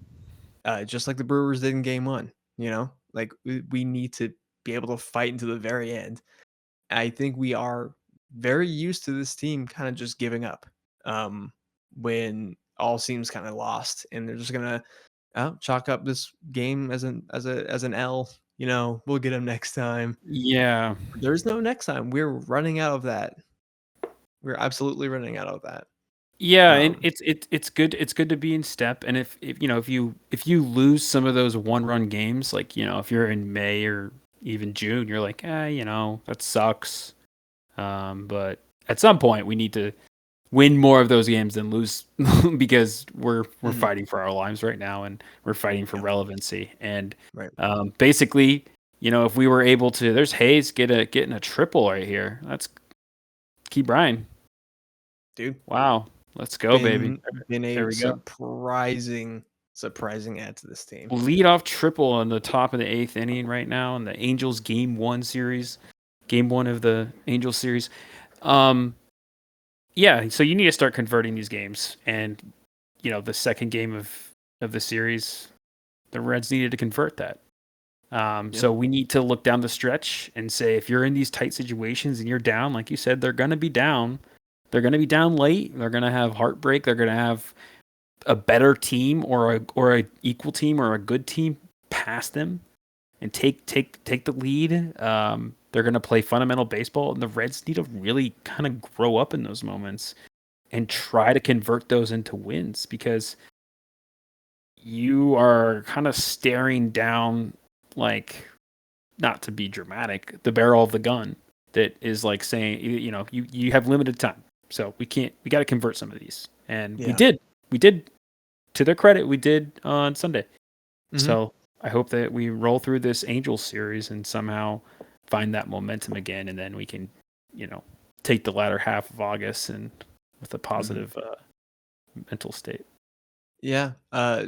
just like the Brewers did in game 1. Like, we need to be able to fight into the very end. I think we are very used to this team kind of just giving up when all seems kind of lost, and they're just gonna chalk up this game as an L. We'll get them next time. Yeah, there's no next time. We're running out of that. We're absolutely running out of that. Yeah, and it's good. It's good to be in step. And if you lose some of those 1-run games, like if you're in May or even June, you're like, that sucks. But at some point, we need to win more of those games than lose, because we're fighting for our lives right now, and we're fighting for relevancy. And basically, if we were able to, there's Hayes getting a triple right here. Let's keep Brian, dude. Wow. Let's go, baby. Been a surprising add to this team. Lead off triple on the top of the 8th inning right now in the Angels game 1 series. Game 1 of the Angels series. Yeah, so you need to start converting these games. And, the second game of the series, the Reds needed to convert that. So we need to look down the stretch and say, if you're in these tight situations and you're down, like you said, they're going to be down. They're going to be down late. They're going to have heartbreak. They're going to have a better team or a equal team or a good team past them and take the lead, they're going to play fundamental baseball, and the Reds need to really kind of grow up in those moments and try to convert those into wins, because you are kind of staring down, like, not to be dramatic, the barrel of the gun that is like saying, you have limited time. So we got to convert some of these. And we did, to their credit, we did on Sunday. Mm-hmm. So I hope that we roll through this Angels series and somehow find that momentum again. And then we can, take the latter half of August and with a positive mental state. Yeah,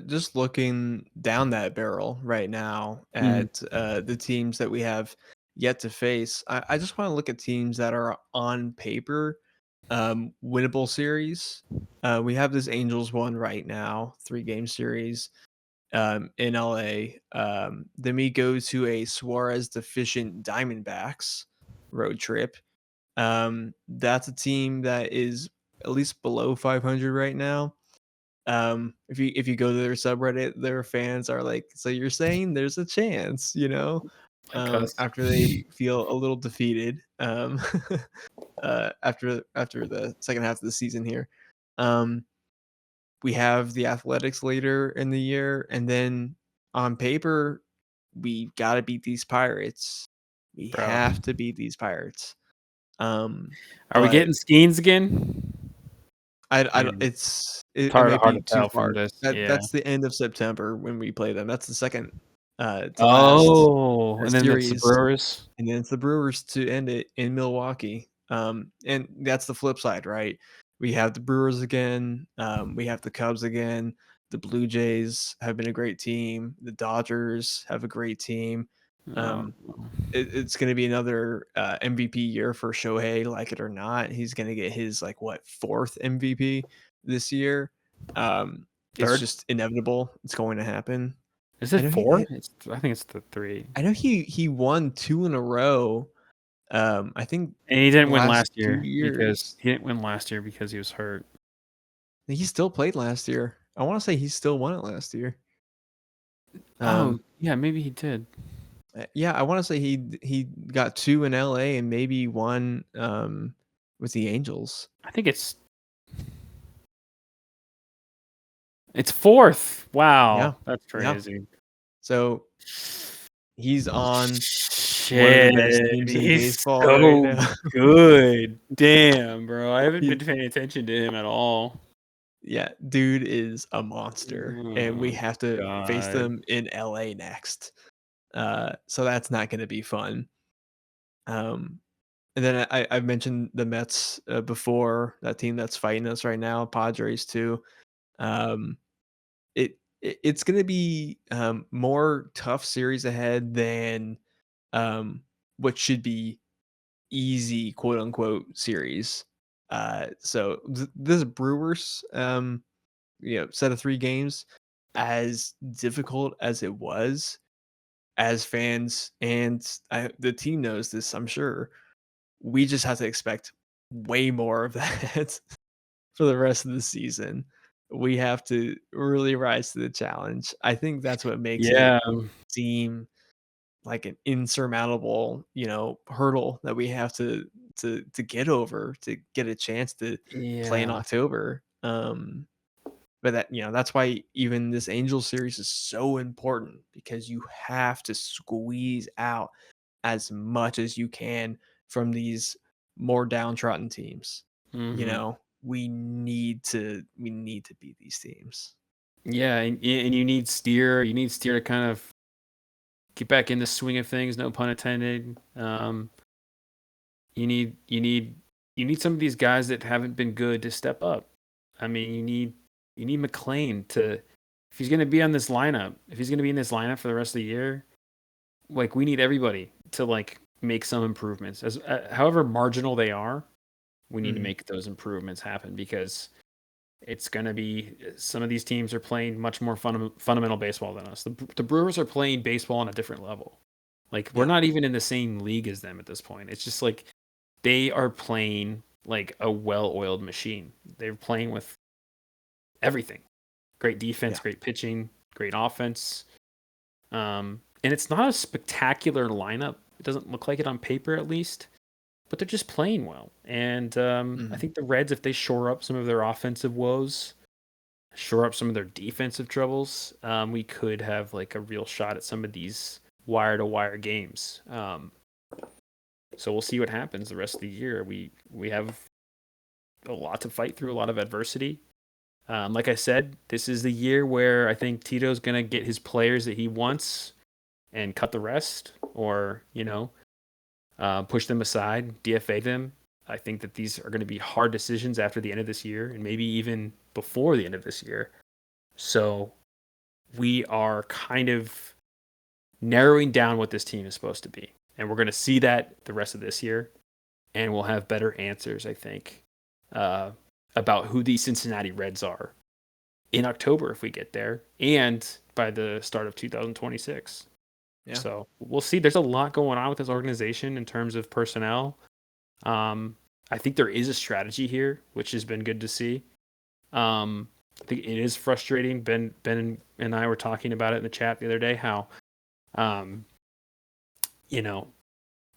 just looking down that barrel right now at the teams that we have yet to face, I just want to look at teams that are on paper winnable series. We have this Angels one right now, 3-game series in LA. Then we go to a Suarez deficient Diamondbacks road trip. That's a team that is at least below 500 right now. If you go to their subreddit, their fans are like, so you're saying there's a chance, Like us. after they feel a little defeated after the second half of the season here. We have the Athletics later in the year, and then on paper we got to beat these Pirates. We Bro. have to beat these Pirates. Are we but getting Skeens again? I Man, don't. It hard may to be too tell from far. this. That's the end of September when we play them. That's the second to last Oh, and then that's the series, Brewers. and then it's the Brewers to end it in Milwaukee. And that's the flip side, right? We have the Brewers again. We have the Cubs again. The Blue Jays have been a great team. The Dodgers have a great team. It's going to be another MVP year for Shohei, like it or not. He's going to get his fourth MVP this year. It's Third? just inevitable. It's going to happen. Is I it know 4? I think it's the 3. I know he won 2 in a row. I think And he didn't win last last 2 year years. because he was hurt. He still played last year. I want to say he still won it last year. Yeah, maybe he did. Yeah, I want to say he got 2 in LA and maybe 1 with the Angels. I think it's 4th. Wow, Yeah. that's crazy. So he's on Shit, one of the best teams in he's baseball so right now. good. Damn, bro, I haven't He- been paying attention to him at all. Yeah, dude is a monster, and we Oh, have to face God. them in LA next. So that's not going to be fun. And then I've mentioned the Mets before, that team that's fighting us right now, Padres too. It's going to be more tough series ahead than what should be easy quote unquote series. So this Brewers set of 3 games, as difficult as it was, as fans and the team knows this, I'm sure, we just have to expect way more of that for the rest of the season. We have to really rise to the challenge. I think that's what makes it Yeah, seem like an insurmountable, hurdle that we have to get over to get a chance to play in yeah. October. But that's why even this Angel series is so important, because you have to squeeze out as much as you can from these more downtrodden teams. Mhm. We need to beat these teams. Yeah, and you need Steer. You need Steer to kind of get back in the swing of things. No pun intended. You need some of these guys that haven't been good to step up. I mean, you need McLain to, if he's going to be on this lineup, if he's going to be in this lineup for the rest of the year, we need everybody to make some improvements. As however marginal they are, we need to make those improvements happen, because it's going to be, some of these teams are playing much more fundamental baseball than us. The Brewers are playing baseball on a different level. We're not even in the same league as them at this point. It's just they are playing like a well-oiled machine. They're playing with everything. Great defense, great pitching, great offense. And it's not a spectacular lineup. It doesn't look like it on paper, at least. But they're just playing well. And I think the Reds, if they shore up some of their offensive woes, shore up some of their defensive troubles, we could have like a real shot at some of these wire-to-wire games. So we'll see what happens the rest of the year. We have a lot to fight through, a lot of adversity. Like I said, this is the year where I think Tito's going to get his players that he wants and cut the rest, or, push them aside, DFA them. I think that these are going to be hard decisions after the end of this year and maybe even before the end of this year. So we are kind of narrowing down what this team is supposed to be. And we're going to see that the rest of this year. And we'll have better answers, I think, about who these Cincinnati Reds are in October if we get there, and by the start of 2026. Yeah. So we'll see. There's a lot going on with this organization in terms of personnel. I think there is a strategy here, which has been good to see. I think it is frustrating. Ben and I were talking about it in the chat the other day, how,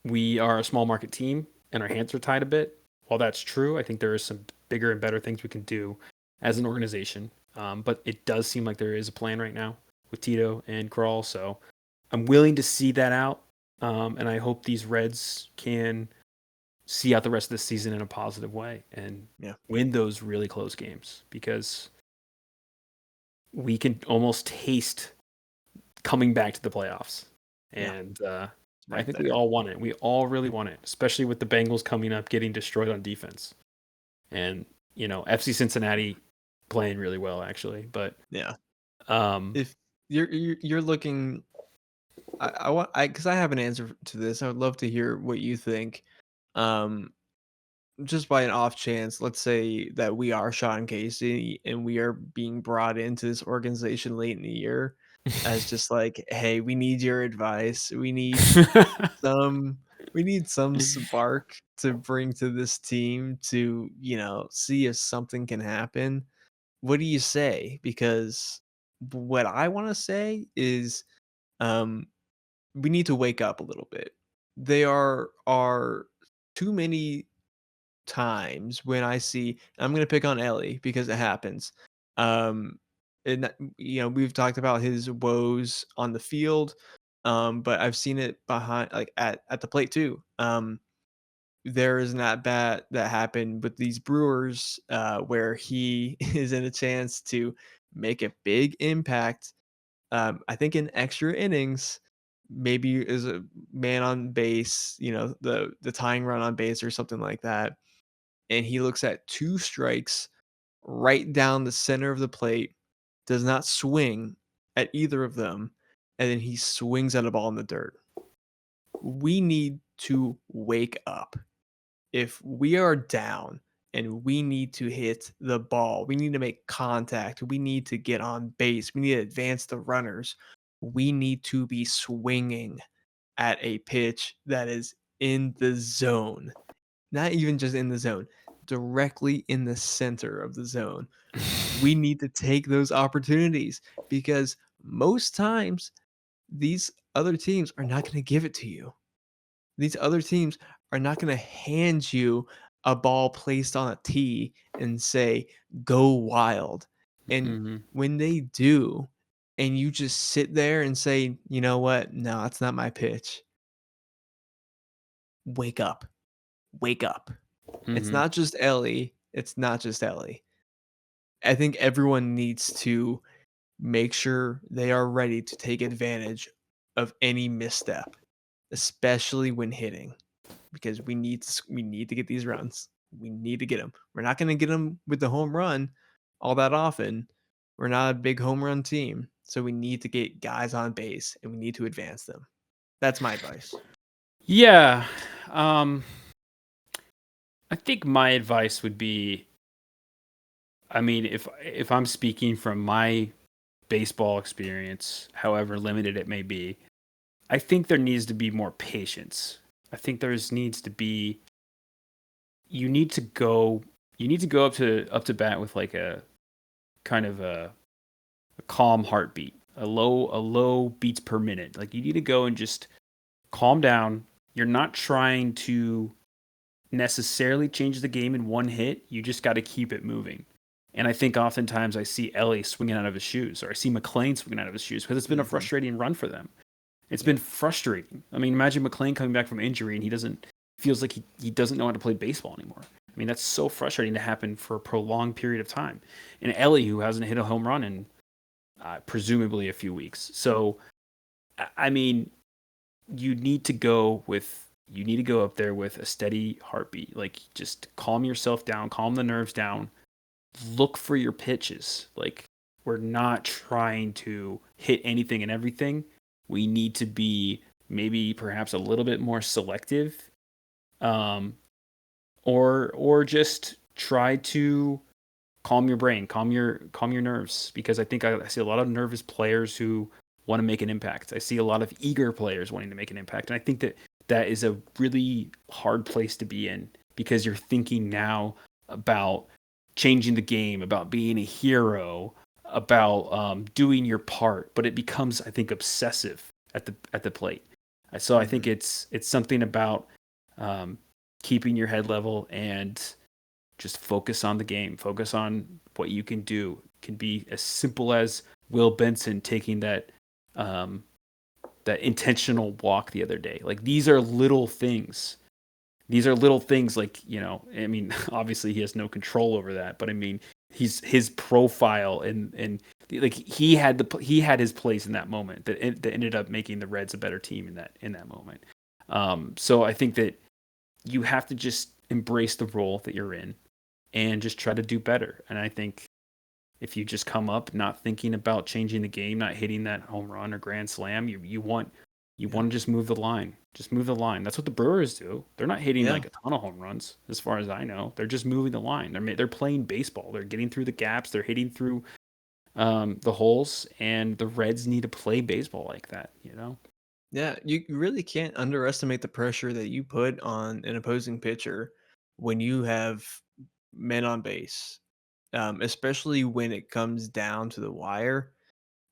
we are a small market team and our hands are tied a bit. While that's true, I think there is some bigger and better things we can do as an organization. But it does seem like there is a plan right now with Tito and Krall. So I'm willing to see that out. And I hope these Reds can see out the rest of the season in a positive way and win those really close games, because we can almost taste coming back to the playoffs. And I think we all want it. We all really want it, especially with the Bengals coming up, getting destroyed on defense. And, FC Cincinnati playing really well, actually. But if you're looking, because I have an answer to this. I would love to hear what you think. Just by an off chance, let's say that we are Sean Casey and we are being brought into this organization late in the year as just like, hey, we need your advice. We need some spark to bring to this team to, see if something can happen. What do you say? Because what I want to say is, we need to wake up a little bit. There are too many times when I see, I'm going to pick on Ellie because it happens. And we've talked about his woes on the field, but I've seen it behind, like at the plate too. There is an at bat that happened with these Brewers, where he is in a chance to make a big impact. I think in extra innings, maybe is a man on base, the tying run on base or something like that. And he looks at two strikes right down the center of the plate, does not swing at either of them, and then he swings at a ball in the dirt. We need to wake up. If we are down and we need to hit the ball, we need to make contact, we need to get on base, we need to advance the runners, we need to be swinging at a pitch that is in the zone. Not even just in the zone, directly in the center of the zone. We need to take those opportunities, because most times these other teams are not going to give it to you. These other teams are not going to hand you a ball placed on a tee and say, go wild. And when they do, and you just sit there and say, you know what? No, that's not my pitch. Wake up. Wake up. It's not just Ellie. It's not just Ellie. I think everyone needs to make sure they are ready to take advantage of any misstep, especially when hitting, because we need to get these runs. We need to get them. We're not going to get them with the home run all that often. We're not a big home run team, so we need to get guys on base and we need to advance them. That's my advice. Yeah. I think my advice would be, I mean, if I'm speaking from my baseball experience, however limited it may be, I think there needs to be more patience. I think needs to be, you need to go up to bat with like a kind of a a calm heartbeat, a low beats per minute. Like you need to go and just calm down. You're not trying to necessarily change the game in one hit. You just got to keep it moving. And I think oftentimes I see Ellie swinging out of his shoes, or I see McLain swinging out of his shoes because it's been a frustrating run for them. It's been frustrating. I mean, imagine McLain coming back from injury and feels like he doesn't know how to play baseball anymore. I mean, that's so frustrating to happen for a prolonged period of time. And Ellie, who hasn't hit a home run in presumably a few weeks. So, I mean, you need to go up there with a steady heartbeat. Like, just calm yourself down, calm the nerves down, look for your pitches. Like, we're not trying to hit anything and everything. We need to be maybe perhaps a little bit more selective, or just try to calm your brain, calm your nerves. Because I think I see a lot of nervous players who want to make an impact. I see a lot of eager players wanting to make an impact, and I think that is a really hard place to be in because you're thinking now about changing the game, about being a hero, about doing your part, but it becomes, I think, obsessive at the plate. So I think it's something about keeping your head level and just focus on the game, focus on what you can do. It can be as simple as Will Benson taking that intentional walk the other day. Like, these are little things. These are little things, like, you know, I mean, obviously he has no control over that, but I mean, his profile and like he had his place in that moment that ended up making the Reds a better team in that moment. So I think that you have to just embrace the role that you're in and just try to do better. And I think if you just come up not thinking about changing the game, not hitting that home run or grand slam, you want to just move the line. Just move the line. That's what the Brewers do. They're not hitting like a ton of home runs, as far as I know. They're just moving the line. They're playing baseball. They're getting through the gaps. They're hitting through the holes. And the Reds need to play baseball like that, you know? Yeah, you really can't underestimate the pressure that you put on an opposing pitcher when you have men on base, especially when it comes down to the wire.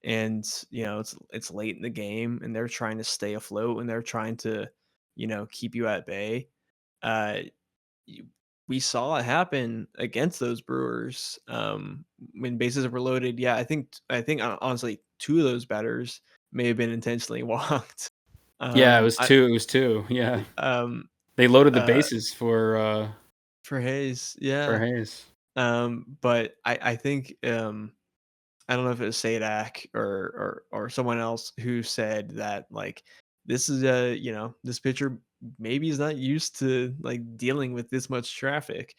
And it's late in the game and they're trying to stay afloat and they're trying to keep you at bay. uh you, we saw it happen against those Brewers, when bases were loaded. Yeah, I think honestly two of those batters may have been intentionally walked. Yeah, it was I two. It was two. Yeah, um they loaded the bases for Hayes, yeah. Hayes. But I think, I don't know if it was Sadak or someone else who said that, like, this is this pitcher maybe is not used to like dealing with this much traffic,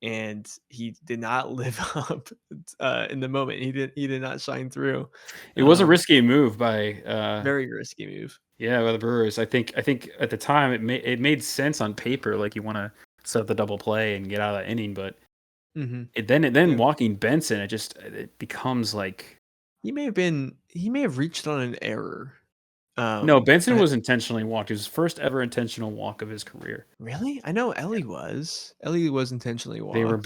and he did not live up in the moment. He did not shine through. It was a risky move by Very risky move. yeah, by the Brewers. I think at the time it made sense on paper, like you want to set up the double play and get out of that inning, but then walking Benson, it becomes like He may have reached on an error. no, Benson was intentionally walked. It was his first ever intentional walk of his career. Really? I know Ellie was. Ellie was intentionally walked. They were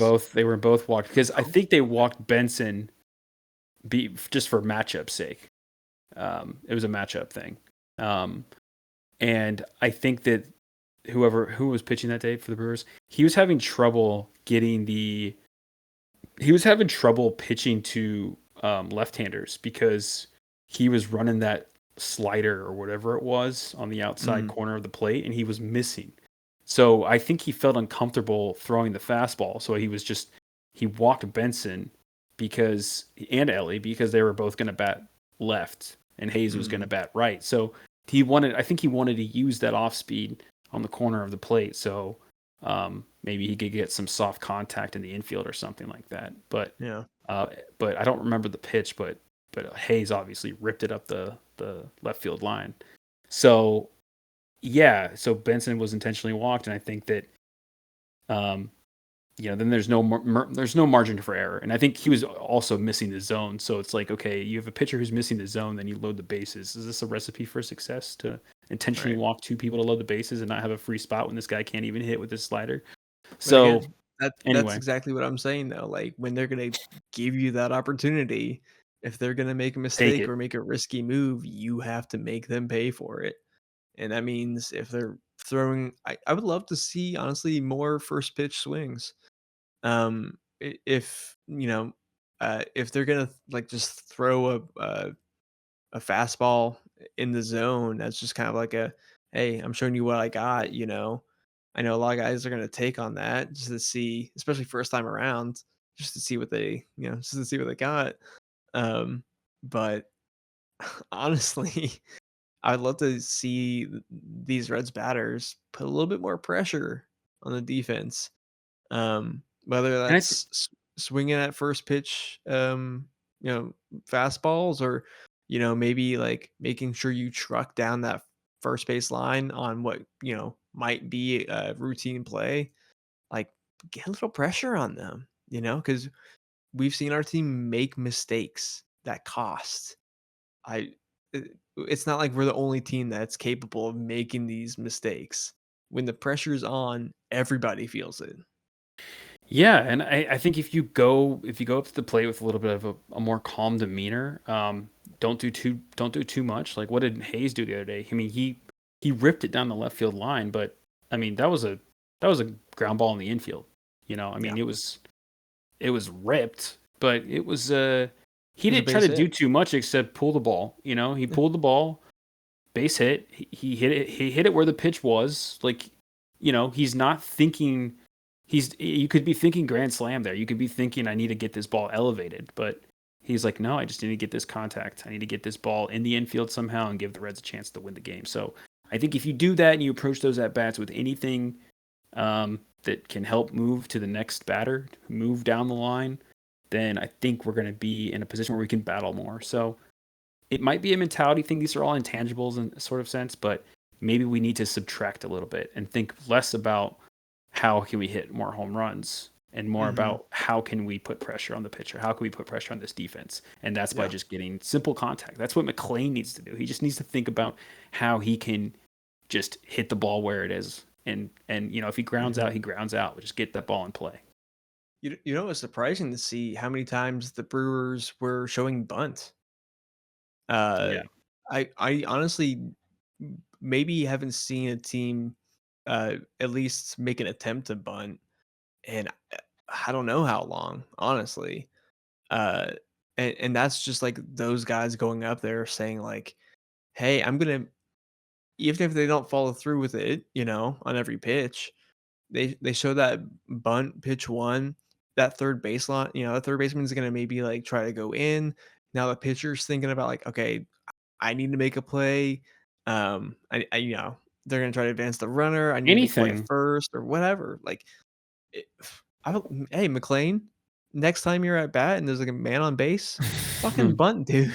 both walked because I think they walked Benson just for matchup sake. It was a matchup thing. And I think that who was pitching that day for the Brewers, he was having trouble pitching to left-handers because he was running that slider or whatever it was on the outside corner of the plate, and he was missing. So I think he felt uncomfortable throwing the fastball. So he walked Benson and Ellie because they were both going to bat left and Hayes was going to bat right. So I think he wanted to use that off speed on the corner of the plate. So maybe he could get some soft contact in the infield or something like that. But but I don't remember the pitch, but Hayes obviously ripped it up the left field line. So yeah, so Benson was intentionally walked, and I think that then there's no margin for error, and I think he was also missing the zone. So it's like, okay, you have a pitcher who's missing the zone, then you load the bases. Is this a recipe for success to intentionally walk two people to load the bases and not have a free spot when this guy can't even hit with his slider? So again, that's exactly what I'm saying though. Like, when they're gonna give you that opportunity, if they're gonna make a Take mistake it. or make a risky move, you have to make them pay for it. And that means if they're throwing, I would love to see honestly more first pitch swings. If if they're gonna like just throw a fastball in the zone, that's just kind of like a, hey, I'm showing you what I got. I know a lot of guys are gonna take on that just to see, especially first time around, just to see what they just to see what they got. Um, but honestly, I'd love to see these Reds batters put a little bit more pressure on the defense. Whether And I that's swinging at first pitch, fastballs, or maybe like making sure you truck down that first base line on what might be a routine play. Like, get a little pressure on them, because we've seen our team make mistakes that cost. I it's not like we're the only team that's capable of making these mistakes. When the pressure's on, everybody feels it. Yeah, and I think if you go up to the plate with a little bit of a more calm demeanor, don't do too much. Like what did Hayes do the other day? I mean, he ripped it down the left field line, but I mean that was a ground ball in the infield. I Yeah, mean it was ripped, but it was he it was a didn't try base to do hit. too much except pull the ball. He Yeah, pulled the ball, base hit. He hit it. He hit it where the pitch was. Like, he's not thinking. You could be thinking grand slam there. You could be thinking I need to get this ball elevated, but he's like, no, I just need to get this contact. I need to get this ball in the infield somehow and give the Reds a chance to win the game. So I think if you do that and you approach those at bats with anything that can help move to the next batter, move down the line, then I think we're going to be in a position where we can battle more. So it might be a mentality thing. These are all intangibles in a sort of sense, but maybe we need to subtract a little bit and think less about how can we hit more home runs and more hmm about how can we put pressure on the pitcher? How can we put pressure on this defense? And that's by yeah, just getting simple contact. That's what McLain needs to do. He just needs to think about how he can just hit the ball where it is. And if he grounds hmm out, he grounds out. Just get that ball in play. It's surprising to see how many times the Brewers were showing bunt. Uh, Yeah. I honestly maybe haven't seen a team at least make an attempt to bunt, and I don't know how long, honestly. Uh, and that's just like those guys going up there saying like, "Hey, I'm gonna," even if they don't follow through with it, on every pitch, they show that bunt pitch one, that third baseline, that third baseman's gonna maybe like try to go in. Now the pitcher's thinking about like, okay, I need to make a play. They're gonna try to advance the runner. I need to make a play at Anything. first or whatever. Like, it, hey McLean, next time you're at bat and there's like a man on base, fucking bunt, dude.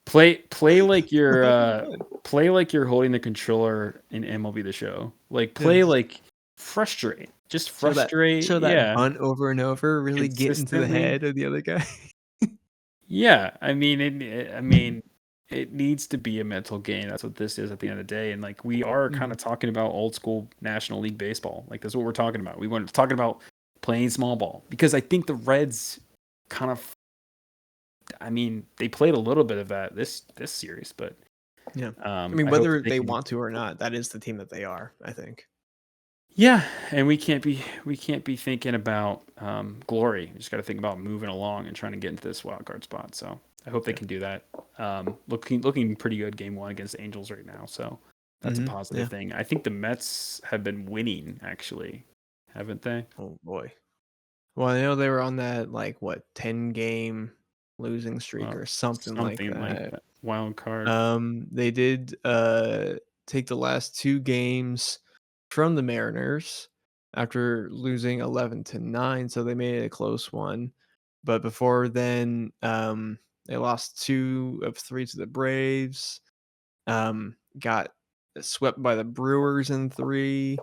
Play like you're Fucking bunt. play like you're holding the controller in MLB The Show. Like play Yes. like frustrate. Just Show that frustrate. show that Yeah. bunt over and over, really get into the Consistently. head of the other guy. Yeah. I mean, it needs to be a mental game. That's what this is at the end of the day. And like we are kind Mhm. of talking about old school National League baseball. Like that's what we're talking about. We want to talking about playing small ball because I think the Reds kind of they played a little bit of that this series, but Yeah. I mean, I hope whether they they can. want to or not, that is the team that they are, I think. Yeah, and we can't be thinking about glory. We just got to think about moving along and trying to get into this wild card spot. So I hope they Yeah. can do that. Looking pretty good game one against Angels right now. So that's a positive Yeah. thing. I think the Mets have been winning actually, haven't they? Oh boy. Well, I know they were on that like what 10-game losing streak or something like Something like that. that. Wild card. They did take the last 2 games from the Mariners after losing 11-9, so they made it a close one. But before then, they lost 2 of 3 to the Braves. Got swept by the Brewers in 3.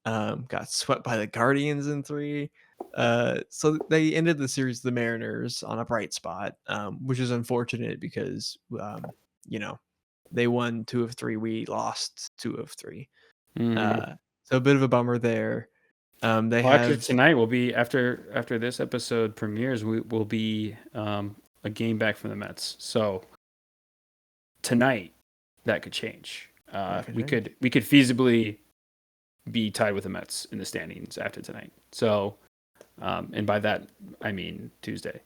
Got swept by the Guardians in 3. So they ended the series, the Mariners, on a bright spot, which is unfortunate because, you know, they won 2 of 3. We lost 2 of 3. Mhm. So a bit of a bummer there. They Well, actually, have, tonight will be after this episode premieres. We will be a game back from the Mets. So tonight, that could change. We could feasibly be tied with the Mets in the standings after tonight. So, and by that I mean Tuesday.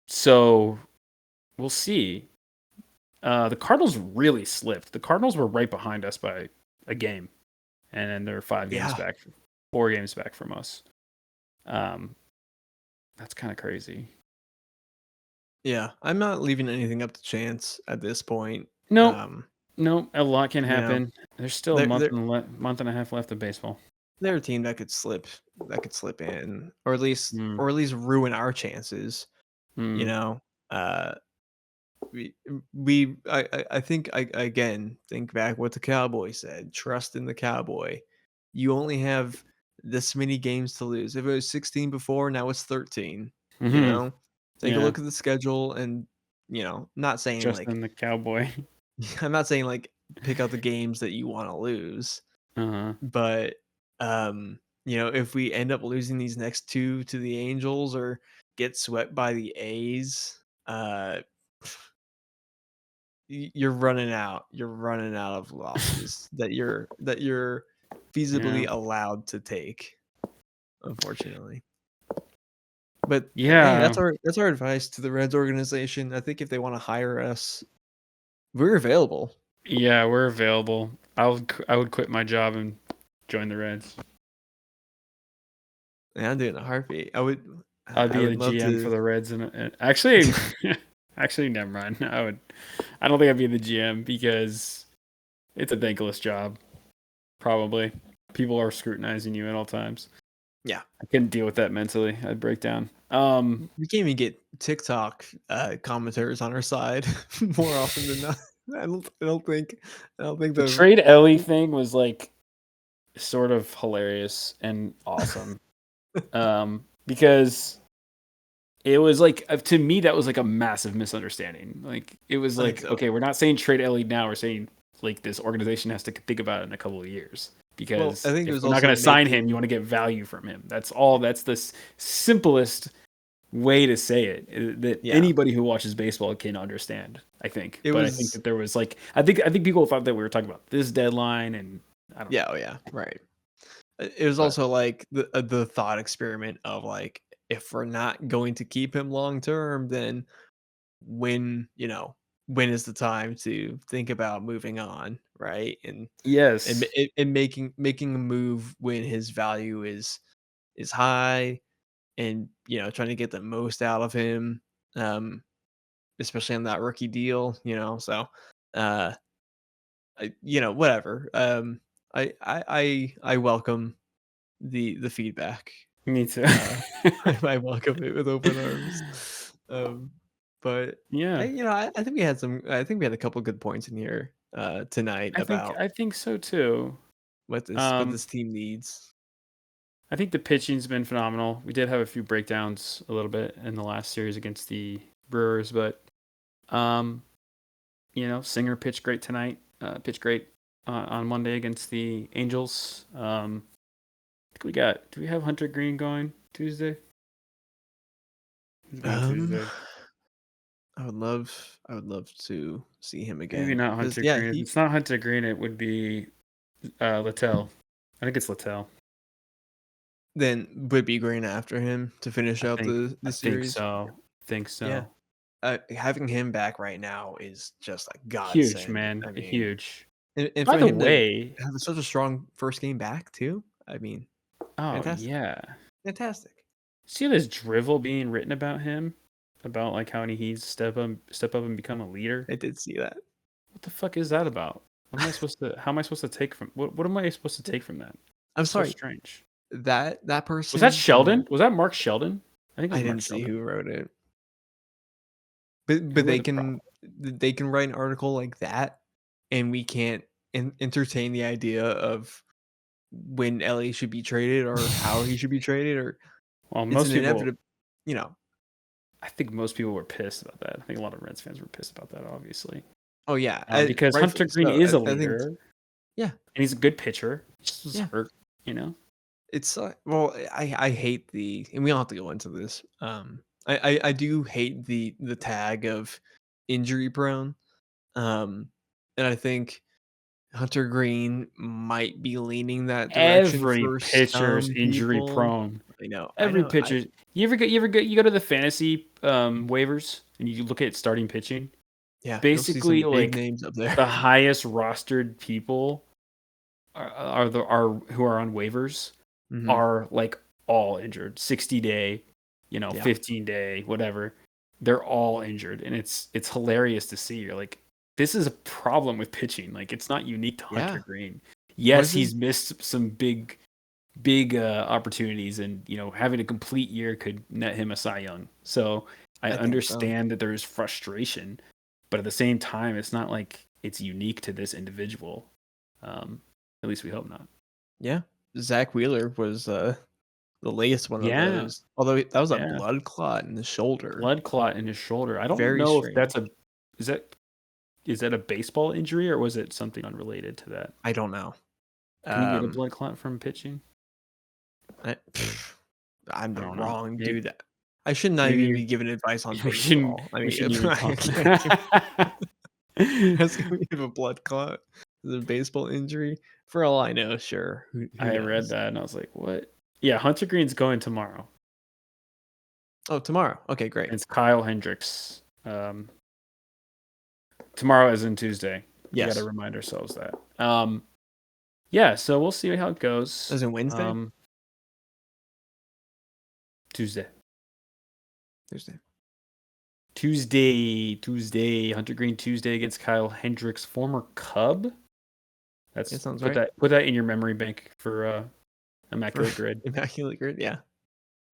So we'll see. The Cardinals really slipped. The Cardinals were right behind us by a game, and then they're 4 games back from us. That's kind of crazy. Yeah, I'm not leaving anything up to chance at this point. No, a lot can you know, happen. There's still a month and a half left of baseball. they're a team that could slip in, or at least ruin our chances. You know, I think I again think back what the Cowboy said. Trust in the Cowboy. You only have this many games to lose. If it was 16 before, now it's 13. You know, take a look at the schedule, and not saying Just like in the Cowboy. I'm not saying like pick out the games that you want to lose, but if we end up losing these next two to the Angels or get swept by the A's, you're running out of losses that you're feasibly allowed to take, unfortunately. But hey, that's our advice to the Reds organization. I think if they want to hire us, we're available. Yeah, we're available. I would quit my job and join the Reds. Yeah, I'm doing a heartbeat. I'd be the GM for the Reds, and actually, never mind. I don't think I'd be the GM because it's a thankless job. Probably, people are scrutinizing you at all times. Yeah, I couldn't deal with that mentally. I'd break down. We can't even get TikTok commenters on our side more often than not. I don't think the trade Ellie thing was like sort of hilarious and awesome. Because it was like, to me, that was like a massive misunderstanding. Like, it was like, okay, we're not saying trade Ellie now. We're saying like this organization has to think about it in a couple of years. Because I think if we're not going to sign him, you want to get value from him. That's all. That's the simplest way to say it that anybody who watches baseball can understand. I think. I think that there was like, I think people thought that we were talking about this deadline, and I don't know. Right. It was also like the thought experiment of like, if we're not going to keep him long term, then when is the time to think about moving on, right? And yes, and making a move when his value is high, and trying to get the most out of him, especially on that rookie deal. So whatever. I welcome the feedback. Me too. I welcome it with open arms. But yeah, I think we had a couple good points in here tonight I think so too. What this team needs. I think the pitching's been phenomenal. We did have a few breakdowns a little bit in the last series against the Brewers, but Singer pitched great tonight. Pitched great on Monday against the Angels. Do we have Hunter Green going Tuesday? Tuesday. I would love to see him again. Maybe not Hunter Green. If it's not Hunter Green, it would be Littell. I think it's Littell. Then would be Green after him to finish out the series. Think so. Yeah. Having him back right now is just like God. Huge, man. I mean, huge. And by the way, have such a strong first game back too. I mean, fantastic. Yeah, fantastic. See this drivel being written about him, about like how he needs to step up and become a leader. I did see that. What the fuck is that about? How am I supposed to take from? What am I supposed to take from that? I'm sorry. So strange. That person was that Sheldon? Was that Mark Sheldon? I didn't see who wrote it. But they can write an article like that, and we can't entertain the idea of when Ellie should be traded or how he should be traded, or most people, I think most people were pissed about that. I think a lot of Reds fans were pissed about that, obviously. Oh yeah, because Hunter Green is a leader. And he's a good pitcher. Just hurt, It's I hate and we don't have to go into this. I do hate the tag of injury prone. And I think Hunter Green might be leaning that direction Every for pitcher's some injury people. prone. I know. Every pitcher. You go to the fantasy waivers and you look at starting pitching. Yeah, you'll see Basically, some big like names up there. the highest rostered people are who are on waivers Mhm. are like all injured. 60-day, Yeah. 15-day, whatever. They're all injured, and it's hilarious to see. You're like, this is a problem with pitching. Like, it's not unique to Hunter Yeah. Green. Yes, Wasn't- he's missed some big opportunities, and having a complete year could net him a Cy Young. So I think so. understand that there's frustration, but at the same time, it's not like it's unique to this individual. At least we hope not. Yeah, Zach Wheeler was the latest one Yeah. of those. Although that was a Yeah. blood clot in the shoulder. Blood clot in his shoulder. I don't Very know if that's strange. is that a baseball injury or was it something unrelated to that? I don't know. Can you get a blood clot from pitching? I'm I the don't know. wrong Maybe- dude. I should not maybe even you- be giving advice on We shouldn't- baseball. I we mean, shouldn't even talk. That's gonna be a blood clot. Is it a baseball injury? For all I know, sure. Who I read knows? that and I was like, what? Yeah, Hunter Green's going tomorrow. Oh, tomorrow. Okay, great. It's Kyle Hendricks. Tomorrow as in Tuesday. Yes. We got to remind ourselves that. Yeah, so we'll see how it goes. As in Wednesday? Tuesday. Thursday. Tuesday. Hunter Green Tuesday against Kyle Hendricks, former Cub. That sounds put right. Put that in your memory bank for Immaculate Grid. Immaculate Grid, yeah.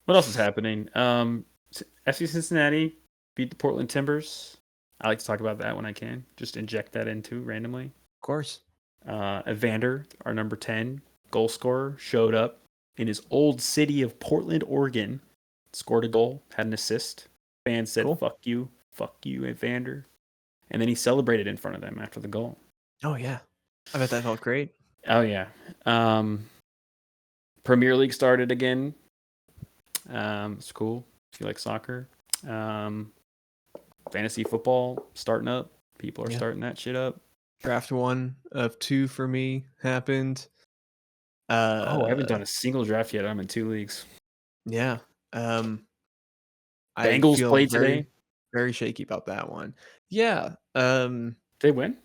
What else is happening? FC Cincinnati beat the Portland Timbers. I like to talk about that when I can. Just inject that into randomly. Of course. Evander, our number 10 goal scorer, showed up in his old city of Portland, Oregon. Scored a goal, had an assist. Fans said, Cool. fuck you, Evander. And then he celebrated in front of them after the goal. Oh yeah. I bet that felt great. Oh, yeah. Premier League started again. It's cool if you like soccer. Fantasy football starting up. People are starting that shit up. Draft 1 of 2 for me happened. I haven't done a single draft yet. I'm in 2 leagues. Yeah. I Bengals feel played very, today. very shaky about that one. Yeah. They win?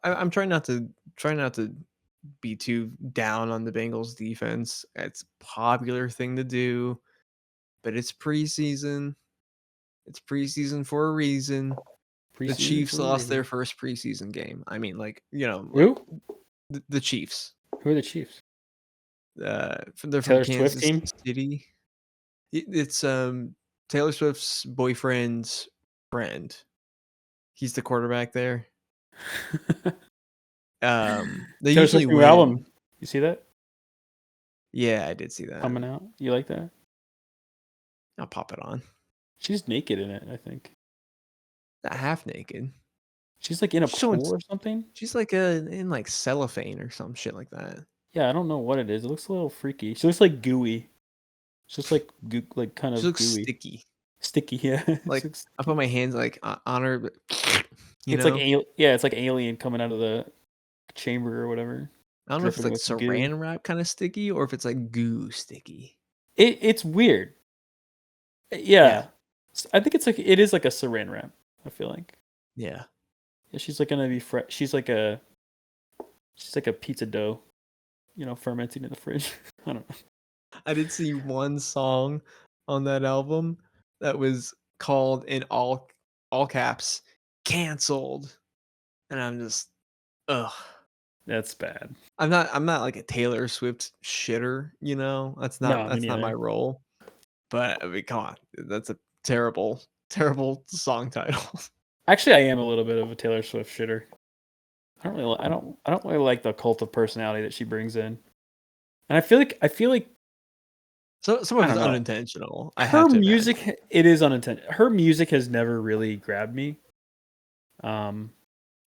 I'm trying not to be too down on the Bengals defense. It's a popular thing to do, but it's preseason. It's preseason for a reason. The Chiefs lost their first preseason game. I mean, Who? the Chiefs. Who are the Chiefs? They're from Taylor Swift Kansas team? City. It's Taylor Swift's boyfriend's friend. He's the quarterback there. They Taylor usually Swift new win. album. You see that Yeah, I did see that. coming out? You like that? I'll pop it on. She's naked in it, I think. Not half naked. She's like in a Showing- pool or something. She's like in like cellophane or some shit like that. Yeah, I don't know what it is. It looks a little freaky. She looks like gooey. It's just like kind of She looks gooey. sticky. Sticky, yeah. Like, I put my hands like on her, but it's like it's like alien coming out of the chamber or whatever. I don't know if it's dripping like with goo. saran wrap kind of sticky or if it's like goo sticky. It's weird. Yeah. I think it is like a saran wrap. I feel like. Yeah. Yeah, she's like gonna be fresh. She's like a pizza dough, fermenting in the fridge. I don't know. I did see one song on that album that was called in all caps "canceled," and I'm just, ugh. That's bad. I'm not like a Taylor Swift shitter, That's not No, me my neither. role. But I mean, come on, that's a terrible song title. Actually, I am a little bit of a Taylor Swift shitter. I don't really like the cult of personality that she brings in, and I feel like So some of I it's don't know. unintentional. I her have to music imagine. it is unintentional. Her music has never really grabbed me.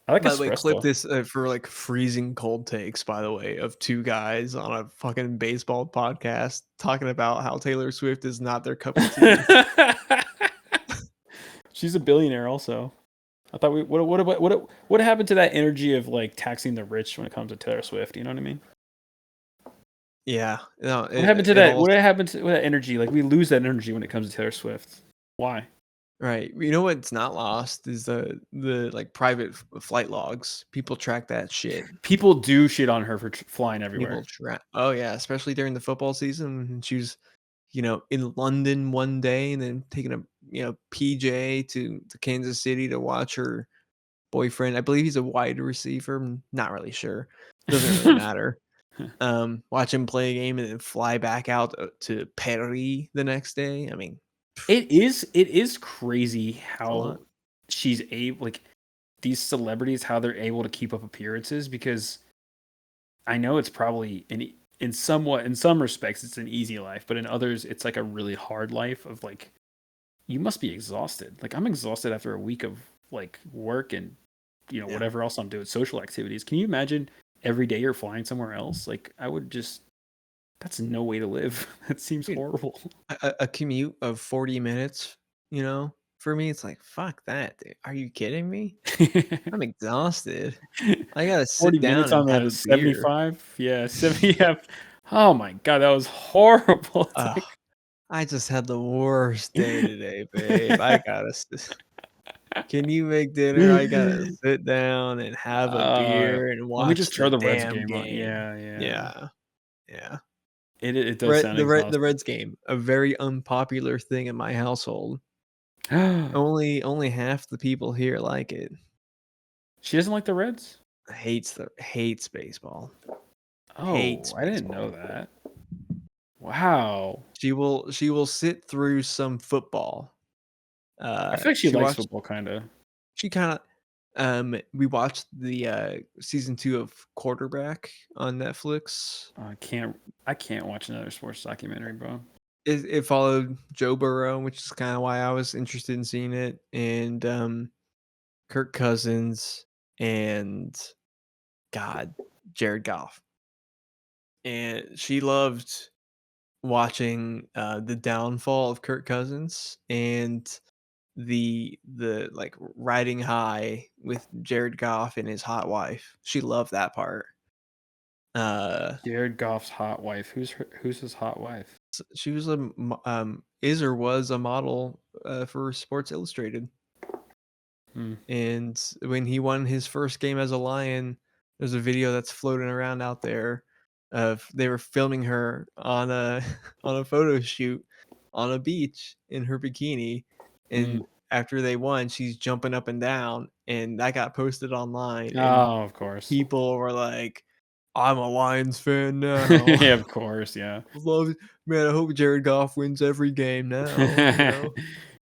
I like By the way, clip Espresso. this for like freezing cold takes. By the way, of two guys on a fucking baseball podcast talking about how Taylor Swift is not their cup of tea. She's a billionaire also. I thought what happened to that energy of like taxing the rich when it comes to Taylor Swift? You know what I mean? Yeah. No, What happened to it that? all What happened to that energy? Like we lose that energy when it comes to Taylor Swift. Why? right. You know what's not lost is the like private flight logs. People track that shit. People do shit on her for flying everywhere. People track. Oh yeah, especially during the football season when she was, in London one day and then taking a PJ to Kansas City to watch her boyfriend. I believe he's a wide receiver. I'm not really sure. Doesn't really matter. Watch him play a game and then fly back out to Paris the next day. I mean, It is crazy a how lot. she's able, like these celebrities, how they're able to keep up appearances, because I know it's probably in some respects it's an easy life, but in others it's like a really hard life of like you must be exhausted. Like I'm exhausted after a week of like work and Yeah. whatever else I'm doing, social activities. Can you imagine every day you're flying somewhere else? Like I would just that's no way to live. That seems Dude, horrible. a commute of 40 minutes, for me, it's like, fuck that, dude. Are you kidding me? I'm exhausted. I gotta 40 sit down minutes and on have the a beer. 75? Yeah, 70. Yeah. Oh my god, that was horrible. It's Ugh, like I just had the worst day today, babe. I gotta. Can you make dinner? I gotta sit down and have a beer and let me watch just throw the the Reds damn game on. game. Yeah, yeah. Yeah, yeah. It does sound The exhausting. Reds game, a very unpopular thing in my household. Only half the people here like it. She doesn't like the Reds? Hates baseball. Oh, Hates I didn't know baseball. that. Wow. She will sit through some football. I feel like she She likes watched football kind of. she kinda we watched the, season 2 of Quarterback on Netflix. I can't watch another sports documentary, bro. It followed Joe Burrow, which is kinda why I was interested in seeing it, and, Kirk Cousins, and God, Jared Goff. And she loved watching, the downfall of Kirk Cousins and like, riding high with Jared Goff and his hot wife. She loved that part. Jared Goff's hot wife. Who's his hot wife? She was is or was a model, for Sports Illustrated. Hmm. And when he won his first game as a Lion, there's a video that's floating around out there of they were filming her on a on a photo shoot on a beach in her bikini, Hmm. and after they won, she's jumping up and down, and that got posted online, and Oh, of course. people were like, "I'm a Lions fan now. Yeah, of course, yeah. Love it. Man, I hope Jared Goff wins every game now."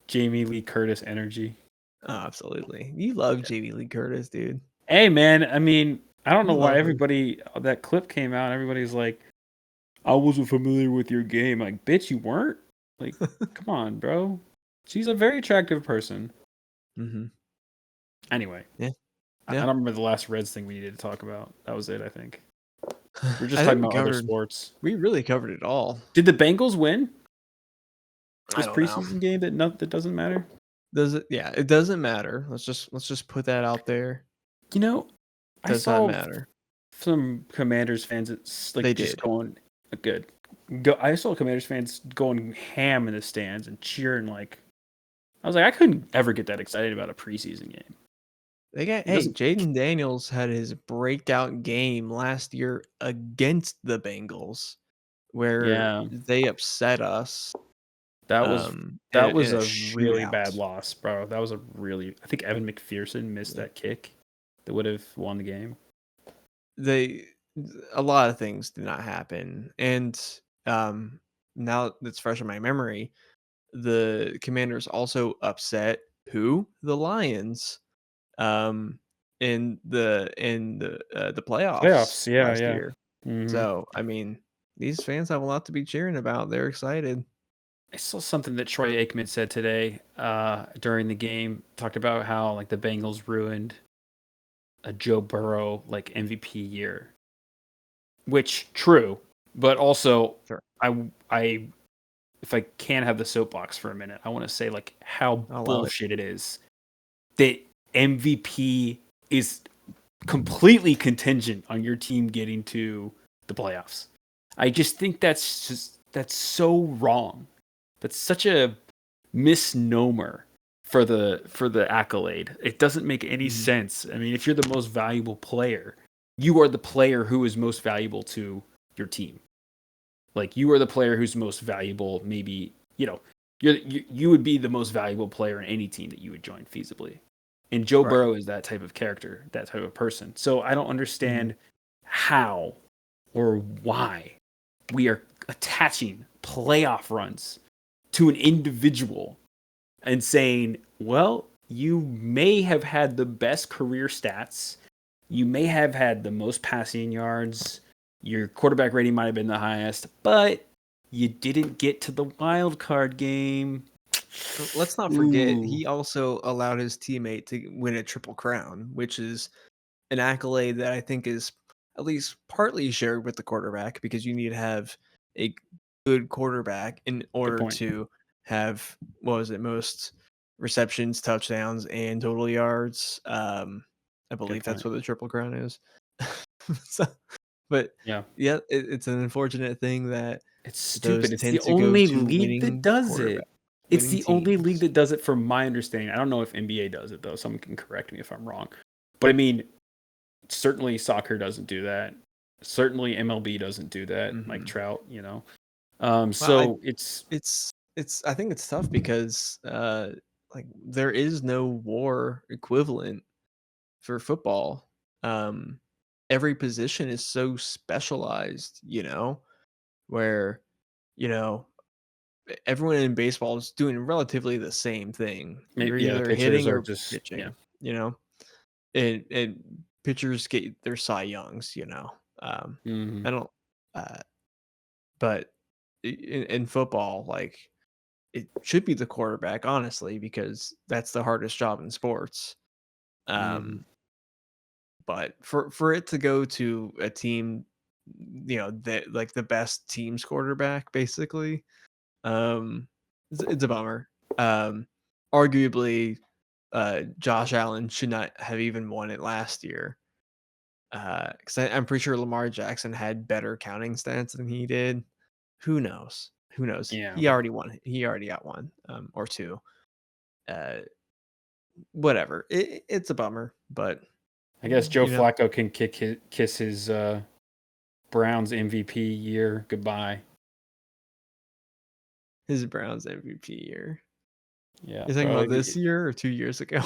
Jamie Lee Curtis energy. Oh, absolutely. You love Jamie Lee Curtis, dude. Hey, man. I mean, I don't You know why love her. everybody that clip came out. Everybody's like, "I wasn't familiar with your game." Like, bitch, you weren't. Like, come on, bro. She's a very attractive person. Mm-hmm. Anyway, Yeah. I Yeah. don't remember the last Reds thing we needed to talk about. That was it, I think. We're just I talking think about other sports. we really covered it all. Did the Bengals win I this don't know. preseason game that doesn't matter? Does it? Yeah, it doesn't matter. Let's just put that out there. You know, I Does not saw matter. some Commanders fans it's like They just did. going good. I saw Commanders fans going ham in the stands and cheering like I was like I couldn't ever get that excited about a preseason game. Hey, doesn't- Jaden Daniels had his breakout game last year against the Bengals, where Yeah, they upset us. that was In a a really shootout. bad loss, bro. That was I think Evan McPherson missed Yeah. that kick that would have won the game. A lot of things did not happen, and now that's fresh in my memory. The Commanders also upset the Lions, um, in the playoffs Playoffs, yeah, last yeah. year. Mhm. So I mean, these fans have a lot to be cheering about. They're excited. I saw something that Troy Aikman said today during the game. Talked about how like the Bengals ruined a Joe Burrow like MVP year, which true, but also Sure. I if I can have the soapbox for a minute, I want to say like how I'll allow it. bullshit it is that MVP is completely contingent on your team getting to the playoffs. I just think that's so wrong. That's such a misnomer for the accolade. It doesn't make any sense. I mean, if you're the most valuable player, you are the player who is most valuable to your team. Like, you are the player who's most valuable. Maybe, you would be the most valuable player in any team that you would join feasibly. And Joe Burrow is that type of character, that type of person. So I don't understand how or why we are attaching playoff runs to an individual and saying, well, you may have had the best career stats. You may have had the most passing yards. Your quarterback rating might have been the highest, but you didn't get to the wild card game. Let's not forget, he also allowed his teammate to win a triple crown, which is an accolade that I think is at least partly shared with the quarterback, because you need to have a good quarterback in order to have, what was it, most receptions, touchdowns, and total yards. I believe that's what the triple crown is. But it's an unfortunate thing that it's stupid. It's the tend to go only to league that does it. It's the only league teams. that does it, from my understanding. I don't know if NBA does it though. Someone can correct me if I'm wrong. But I mean, certainly soccer doesn't do that. Certainly MLB doesn't do that. Like Trout, So it's I think it's tough because like there is no WAR equivalent for football. Every position is so specialized, where everyone in baseball is doing relatively the same thing. You're either hitting or just pitching, and pitchers get their Cy Youngs, I don't but in football, like, it should be the quarterback, honestly, because that's the hardest job in sports. But for it to go to a team, that like the best team's quarterback, basically, it's a bummer. Arguably, Josh Allen should not have even won it last year. Because I'm pretty sure Lamar Jackson had better counting stats than he did. Who knows? Who knows? Yeah. He already won. He already got one, or two. Whatever. It's a bummer, but I guess Joe Flacco can kiss his Browns MVP year goodbye. His Browns MVP year. Yeah. You're talking about this year or 2 years ago?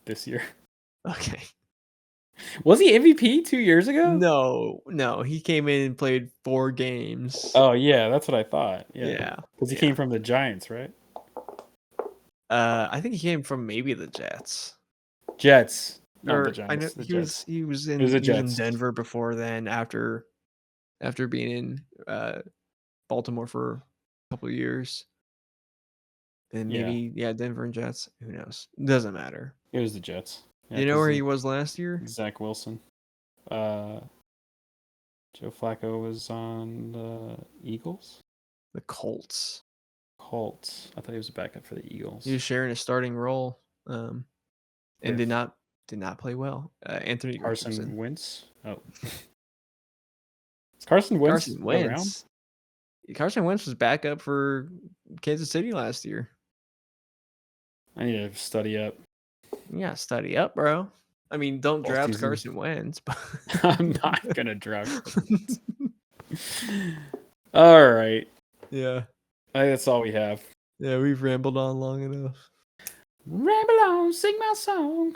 This year. Okay. Was he MVP 2 years ago? No. He came in and played 4 games. Oh yeah, that's what I thought. Yeah. Because he came from the Giants, right? I think he came from maybe the Jets. Jets. Not Or the Giants. I know the he Jets. was It was the in Jets. Denver before then, after being in Baltimore for a couple of years. And maybe Denver and Jets. Who knows? Doesn't matter. It was the Jets. Yeah, you know where he was last year? Zach Wilson. Joe Flacco was on the Eagles? The Colts. I thought he was a backup for the Eagles. He was sharing a starting role, and did not play well. Anthony Carson Wentz. Oh, is Carson Wentz around? Carson Wentz was backup for Kansas City last year. I need to study up. Yeah, study up, bro. I mean, don't draft Carson Wentz. But I'm not gonna draft. All right. Yeah. I think that's all we have. Yeah, we've rambled on long enough. Ramble on, sing my song.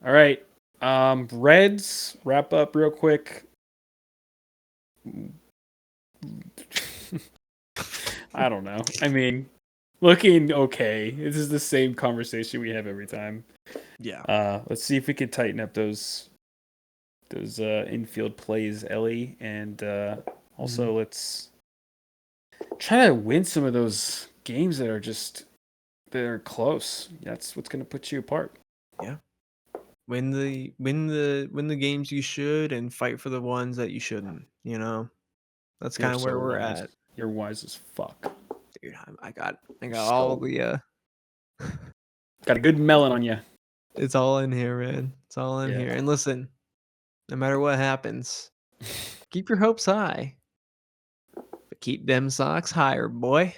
All right. Reds, wrap up real quick. I don't know. I mean, looking okay. This is the same conversation we have every time. Yeah. Let's see if we can tighten up those infield plays, Ellie, and also let's try to win some of those games that are close. That's what's going to put you apart. Yeah. Win the games you should, and fight for the ones that you shouldn't. That's kind of where we're at. You're wise as fuck. dude, I got all the Got a good melon on you. it's all in here, man. It's all in Yeah. here. And listen, no matter what happens, keep your hopes high. But keep them socks higher, boy.